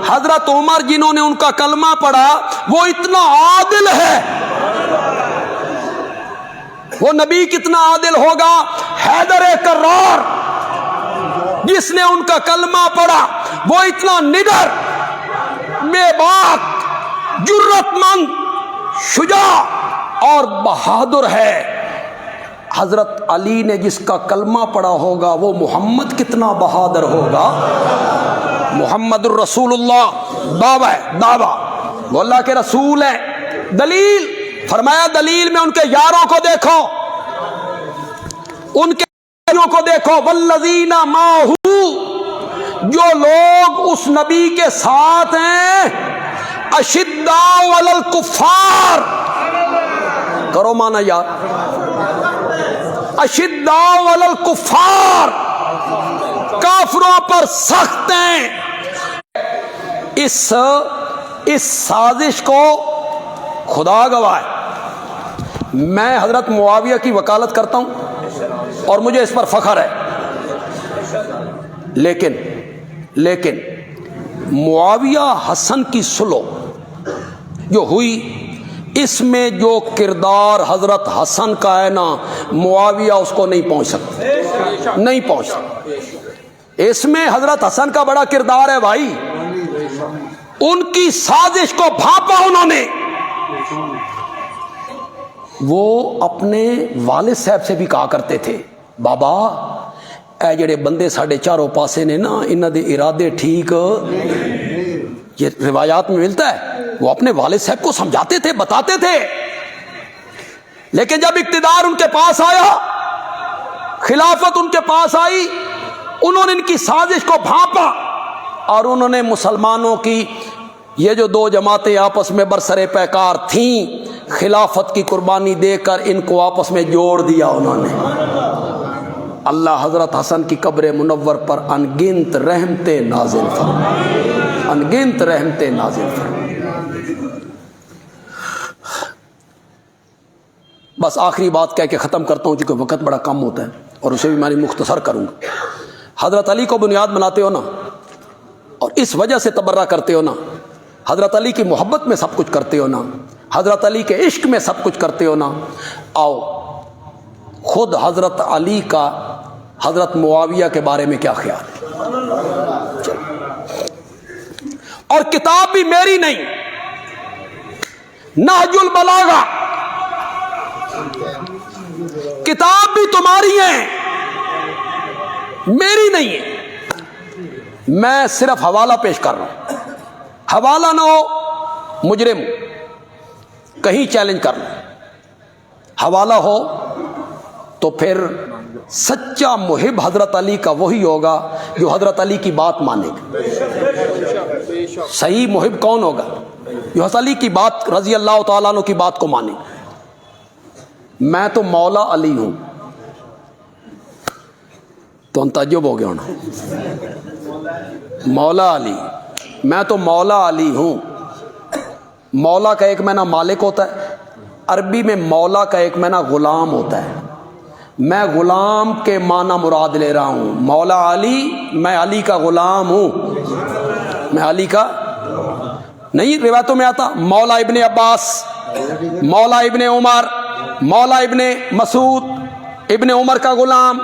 حضرت عمر جنہوں نے ان کا کلمہ پڑھا وہ اتنا عادل ہے، وہ نبی کتنا عادل ہوگا۔ حیدر کرار جس نے ان کا کلمہ پڑھا وہ اتنا نڈر، بے باک، جرت مند، شجاع اور بہادر ہے۔ حضرت علی نے جس کا کلمہ پڑھا ہوگا وہ محمد کتنا بہادر ہوگا۔ محمد الرسول اللہ دعویٰ ہے، دعویٰ، وہ اللہ کے رسول ہے۔ دلیل فرمایا، دلیل میں ان کے یاروں کو دیکھو، ان کے یاروں کو دیکھو، والذین معہ، جو لوگ اس نبی کے ساتھ ہیں، اشداء علی الکفار، کرو مانا یار، اشداء علی الکفار، کافروں پر سخت ہیں۔ اس سازش کو خدا گواہ ہے، میں حضرت معاویہ کی وکالت کرتا ہوں اور مجھے اس پر فخر ہے، لیکن معاویہ حسن کی صلح جو ہوئی، اس میں جو کردار حضرت حسن کا ہے نا، معاویہ اس کو نہیں پہنچ سکتا، نہیں پہنچ سکتا۔ اس میں حضرت حسن کا بڑا کردار ہے بھائی، ان کی سازش کو بھانپا انہوں نے۔ وہ اپنے والد صاحب سے بھی کہا کرتے تھے، بابا اے جڑے بندے ساڑھے چاروں پاسے نے نا، انہاں دے ارادے ٹھیک، یہ روایات میں ملتا ہے۔ وہ اپنے والد صاحب کو سمجھاتے تھے، بتاتے تھے، لیکن جب اقتدار ان کے پاس آیا، خلافت ان کے پاس آئی، انہوں نے ان کی سازش کو بھانپا اور انہوں نے مسلمانوں کی یہ جو دو جماعتیں آپس میں برسر پیکار تھیں، خلافت کی قربانی دے کر ان کو آپس میں جوڑ دیا انہوں نے۔ اللہ حضرت حسن کی قبر منور پر انگنت رحمتیں نازل فرمائے، انگنت رحمتیں نازل فرمائے۔ بس آخری بات کہہ کے ختم کرتا ہوں، چونکہ وقت بڑا کم ہوتا ہے اور اسے بھی میں مختصر کروں گا۔ حضرت علی کو بنیاد بناتے ہو نا، اور اس وجہ سے تبرہ کرتے ہو نا، حضرت علی کی محبت میں سب کچھ کرتے ہو نا، حضرت علی کے عشق میں سب کچھ کرتے ہو نا، آؤ خود حضرت علی کا حضرت معاویہ کے بارے میں کیا خیال ہے؟ اور کتاب بھی میری نہیں، نہج البلاغہ کتاب بھی تمہاری ہے، میری نہیں ہے، میں صرف حوالہ پیش کر رہا ہوں۔ حوالہ نہ ہو مجرم کہیں چیلنج کر لو، حوالہ ہو تو پھر سچا محب حضرت علی کا وہی ہوگا جو حضرت علی کی بات مانے گا۔ صحیح محب کون ہوگا؟ جو حضرت علی کی بات رضی اللہ تعالیٰ عنہ کی بات کو مانے. میں تو مولا علی ہوں. تو ان تعجب ہو گیا ہونا. مولا علی، میں تو مولا علی ہوں. مولا کا ایک معنی مالک ہوتا ہے، عربی میں مولا کا ایک معنی غلام ہوتا ہے. میں غلام کے معنی مراد لے رہا ہوں. مولا علی، میں علی کا غلام ہوں. میں علی کا نہیں، روایتوں میں آتا مولا ابن عباس، مولا ابن عمر، مولا ابن مسعود، ابن عمر کا غلام،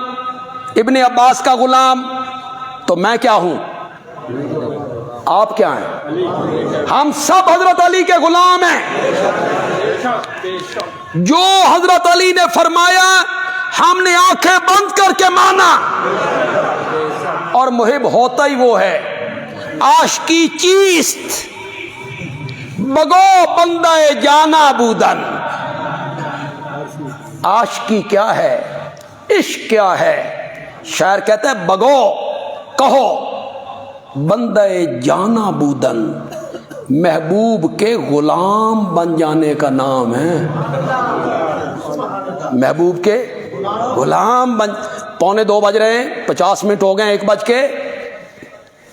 ابن عباس کا غلام. تو میں کیا ہوں؟ آپ کیا ہیں؟ ہم سب حضرت علی کے غلام ہیں. جو حضرت علی نے فرمایا ہم نے آنکھیں بند کر کے مانا. اور محب ہوتا ہی وہ ہے. عاشقی چیست بگو بندہ جانا بودن. عاشقی کیا ہے؟ عشق کیا ہے؟ شاعر کہتا ہے بگو، کہو بندہ جانا بودن. محبوب کے غلام بن جانے کا نام ہے. محبوب کے غلام بن. 1:45 بج رہے ہیں، 50 منٹ ہو گئے، 1 بج کے.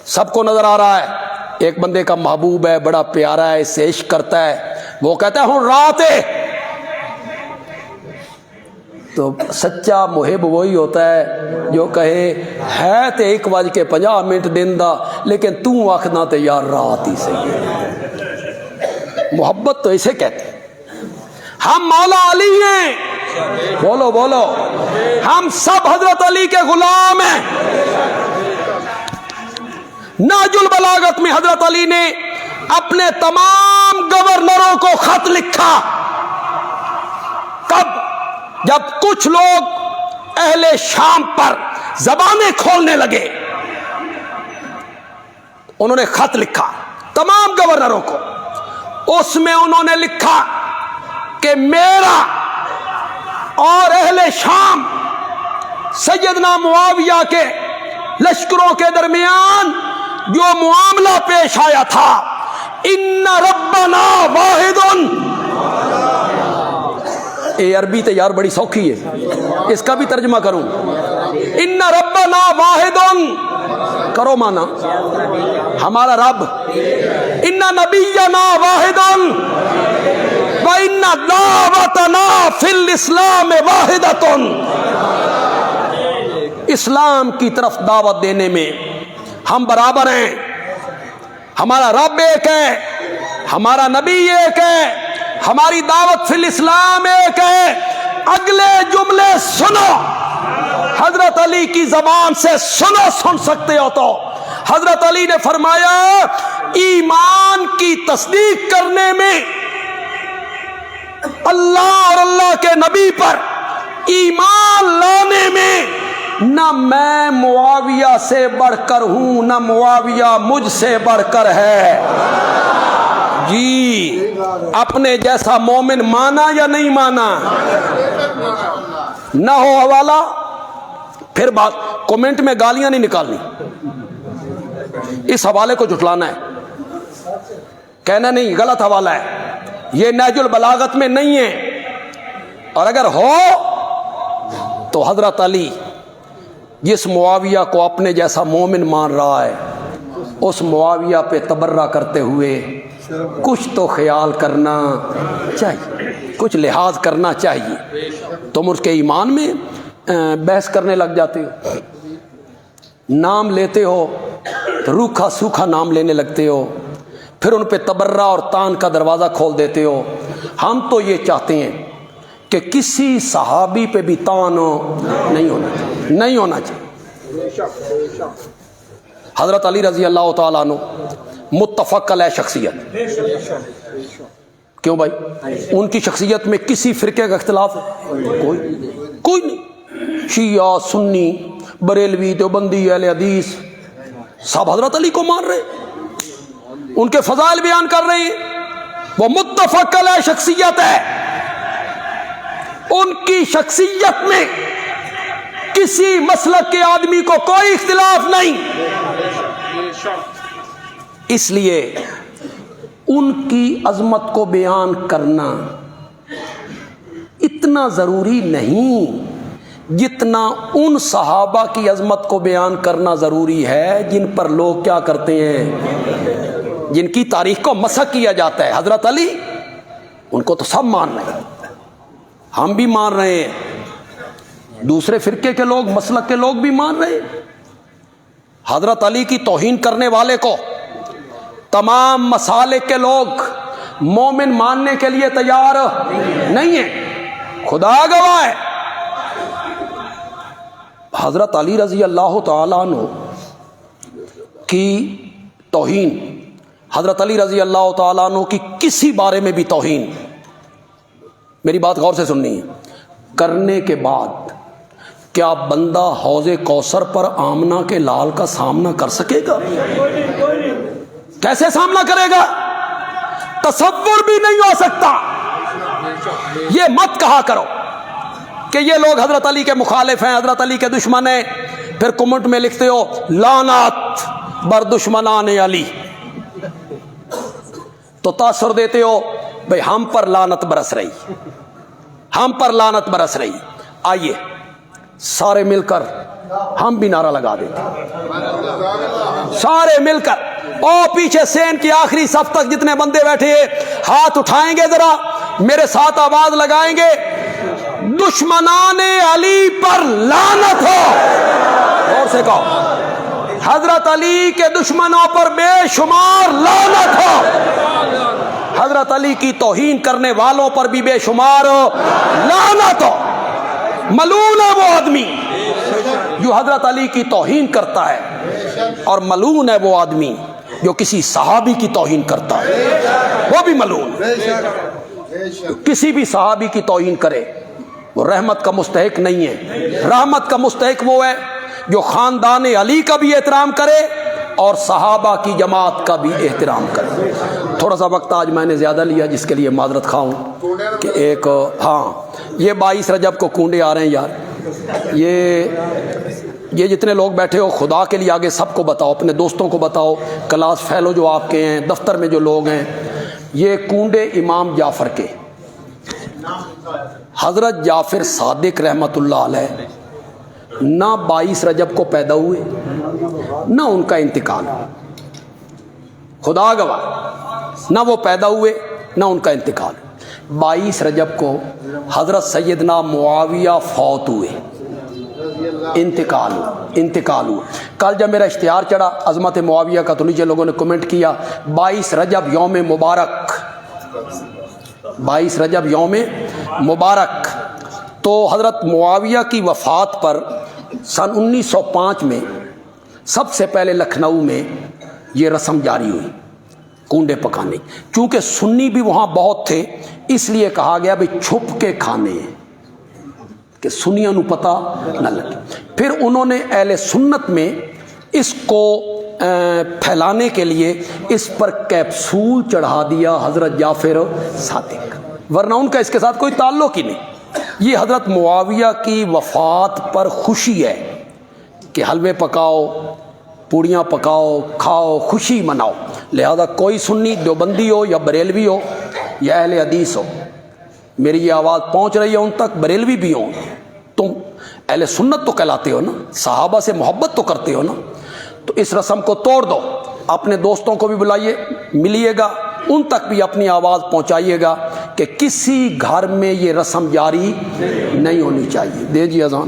سب کو نظر آ رہا ہے ایک بندے کا محبوب ہے، بڑا پیارا ہے، اس سے عشق کرتا ہے. وہ کہتا ہے ہوں رات ہے. تو سچا محب وہی ہوتا ہے جو کہے ہے تے 1:50 دن دا، لیکن تو آخنا تے یار رات ہی صحیح ہے. محبت تو اسے کہتے ہیں. ہم مولا علی ہیں. بولو بولو، ہم سب حضرت علی کے غلام ہیں. نہج البلاغت میں حضرت علی نے اپنے تمام گورنروں کو خط لکھا. کب؟ جب کچھ لوگ اہل شام پر زبانیں کھولنے لگے، انہوں نے خط لکھا تمام گورنروں کو. اس میں انہوں نے لکھا کہ میرا اور اہل شام سیدنا معاویہ کے لشکروں کے درمیان جو معاملہ پیش آیا تھا، ان ربنا واحد. اے عربی تو یار بڑی سوکھی ہے، اس کا بھی ترجمہ کروں. ان ربنا واحد، کرو مانا ہمارا رب. ان نبینا واحد وان دعوتنا فی الاسلام واحدۃ. اسلام کی طرف دعوت دینے میں ہم برابر ہیں. ہمارا رب ایک ہے، ہمارا نبی ایک ہے، ہماری دعوت فی الاسلام ایک ہے. اگلے جملے سنو، حضرت علی کی زبان سے سنو، سن سکتے ہو تو. حضرت علی نے فرمایا ایمان کی تصدیق کرنے میں، اللہ اور اللہ کے نبی پر ایمان لانے میں، نہ میں معاویہ سے بڑھ کر ہوں، نہ معاویہ مجھ سے بڑھ کر ہے. جی اپنے جیسا مومن مانا یا نہیں مانا؟ نہ ہو حوالہ پھر بات کومنٹ میں گالیاں نہیں نکالنی. اس حوالے کو جھٹلانا ہے، کہنا نہیں غلط حوالہ ہے، یہ نہج البلاغت میں نہیں ہے. اور اگر ہو تو حضرت علی جس معاویہ کو اپنے جیسا مومن مان رہا ہے، اس معاویہ پہ تبرہ کرتے ہوئے کچھ تو خیال کرنا چاہیے، کچھ لحاظ کرنا چاہیے. تم اس کے ایمان میں بحث کرنے لگ جاتے ہو، نام لیتے ہو تو روکھا سوکھا نام لینے لگتے ہو، پھر ان پہ تبرہ اور تان کا دروازہ کھول دیتے ہو. ہم تو یہ چاہتے ہیں کہ کسی صحابی پہ بھی تان نہیں ہونا چاہیے. حضرت علی رضی اللہ تعالیٰ عنہ متفق علیہ شخصیت. کیوں بھائی؟ ان کی شخصیت میں کسی فرقے کا اختلاف ہے؟ کوئی نہیں. شیعہ، سنی، بریلوی، دیوبندی، اہل حدیث سب حضرت علی کو مان رہے، ان کے فضائل بیان کر رہے ہیں. وہ متفق علیہ شخصیت ہے. ان کی شخصیت میں کسی مسلک کے آدمی کو کوئی اختلاف نہیں. اس لیے ان کی عظمت کو بیان کرنا اتنا ضروری نہیں جتنا ان صحابہ کی عظمت کو بیان کرنا ضروری ہے جن پر لوگ کیا کرتے ہیں، جن کی تاریخ کو مسخ کیا جاتا ہے۔ حضرت علی، ان کو تو سب مان رہے ہیں، ہم بھی مان رہے ہیں، دوسرے فرقے کے لوگ، مسلک کے لوگ بھی مان رہے ہیں۔ حضرت علی کی توہین کرنے والے کو تمام مسالک کے لوگ مومن ماننے کے لیے تیار نہیں ہیں، خدا گواہ ہے۔ حضرت علی رضی اللہ تعالیٰ عنہ کی توہین، حضرت علی رضی اللہ تعالیٰ عنہ کی کسی بارے میں بھی توہین، میری بات غور سے سننی ہے، کرنے کے بعد کیا بندہ حوض کوثر پر آمنہ کے لال کا سامنا کر سکے گا؟ کیسے سامنا کرے گا؟ تصور بھی نہیں ہو سکتا۔ یہ مت کہا کرو کہ یہ لوگ حضرت علی کے مخالف ہیں، حضرت علی کے دشمن ہیں، پھر کمنٹ میں لکھتے ہو لعنت بر دشمنان علی، تو تاثر دیتے ہو بھئی ہم پر لعنت برس رہی، ہم پر لعنت برس رہی۔ آئیے سارے مل کر ہم بھی نعرہ لگا دیتے، سارے مل کر، اور پیچھے سین کی آخری صف تک جتنے بندے بیٹھے ہیں ہاتھ اٹھائیں گے، ذرا میرے ساتھ آواز لگائیں گے، دشمنان علی پر لعنت ہو۔ اور سے کہو، حضرت علی کے دشمنوں پر بے شمار لعنت ہو، حضرت علی کی توہین کرنے والوں پر بھی بے شمار لعنت ہو۔ ملعون ہے وہ آدمی جو حضرت علی کی توہین کرتا ہے، اور ملعون ہے وہ آدمی جو کسی صحابی کی توہین کرتا ہے، وہ بھی ملعون۔ کسی بھی صحابی کی توہین کرے وہ رحمت کا مستحق نہیں ہے۔ رحمت کا مستحق وہ ہے جو خاندان علی کا بھی احترام کرے اور صحابہ کی جماعت کا بھی احترام کرے۔ تھوڑا سا وقت آج میں نے زیادہ لیا، جس کے لیے معذرت خواہ ہوں کہ ایک یہ 22 رجب کو کونڈے آ رہے ہیں یار، یہ جتنے لوگ بیٹھے ہو خدا کے لیے آگے سب کو بتاؤ، اپنے دوستوں کو بتاؤ، کلاس فیلو جو آپ کے ہیں، دفتر میں جو لوگ ہیں، یہ کونڈے امام جعفر کے، حضرت جعفر صادق رحمت اللہ علیہ نہ 22 رجب کو پیدا ہوئے نہ ان کا انتقال، خدا گواہ، نہ وہ پیدا ہوئے نہ ان کا انتقال۔ 22 رجب کو حضرت سیدنا معاویہ فوت ہوئے، انتقال ہوا۔ کل جب میرا اشتہار چڑھا عظمت معاویہ کا تو نیچے لوگوں نے کمنٹ کیا 22 رجب یوم مبارک، 22 رجب یوم مبارک۔ تو حضرت معاویہ کی وفات پر سن 1905 میں سب سے پہلے لکھنؤ میں یہ رسم جاری ہوئی، کونڈے پکانے۔ چونکہ سنی بھی وہاں بہت تھے اس لیے کہا گیا بھی چھپ کے کھانے ہیں کہ سنیاں نو پتہ نہ لگے۔ پھر انہوں نے اہل سنت میں اس کو پھیلانے کے لیے اس پر کیپسول چڑھا دیا حضرت جعفر صادق، ورنہ ان کا اس کے ساتھ کوئی تعلق ہی نہیں۔ یہ حضرت معاویہ کی وفات پر خوشی ہے کہ حلوے پکاؤ، پوڑیاں پکاؤ، کھاؤ، خوشی مناؤ۔ لہذا کوئی سنی دیوبندی ہو یا بریلوی ہو یا اہل حدیث ہو، میری یہ آواز پہنچ رہی ہے ان تک، بریلوی بھی ہوں، تم اہل سنت تو کہلاتے ہو نا، صحابہ سے محبت تو کرتے ہو نا، تو اس رسم کو توڑ دو، اپنے دوستوں کو بھی بلائیے، ملیے گا، ان تک بھی اپنی آواز پہنچائیے گا کہ کسی گھر میں یہ رسم جاری نہیں ہونی چاہیے۔ دیجیے اذان۔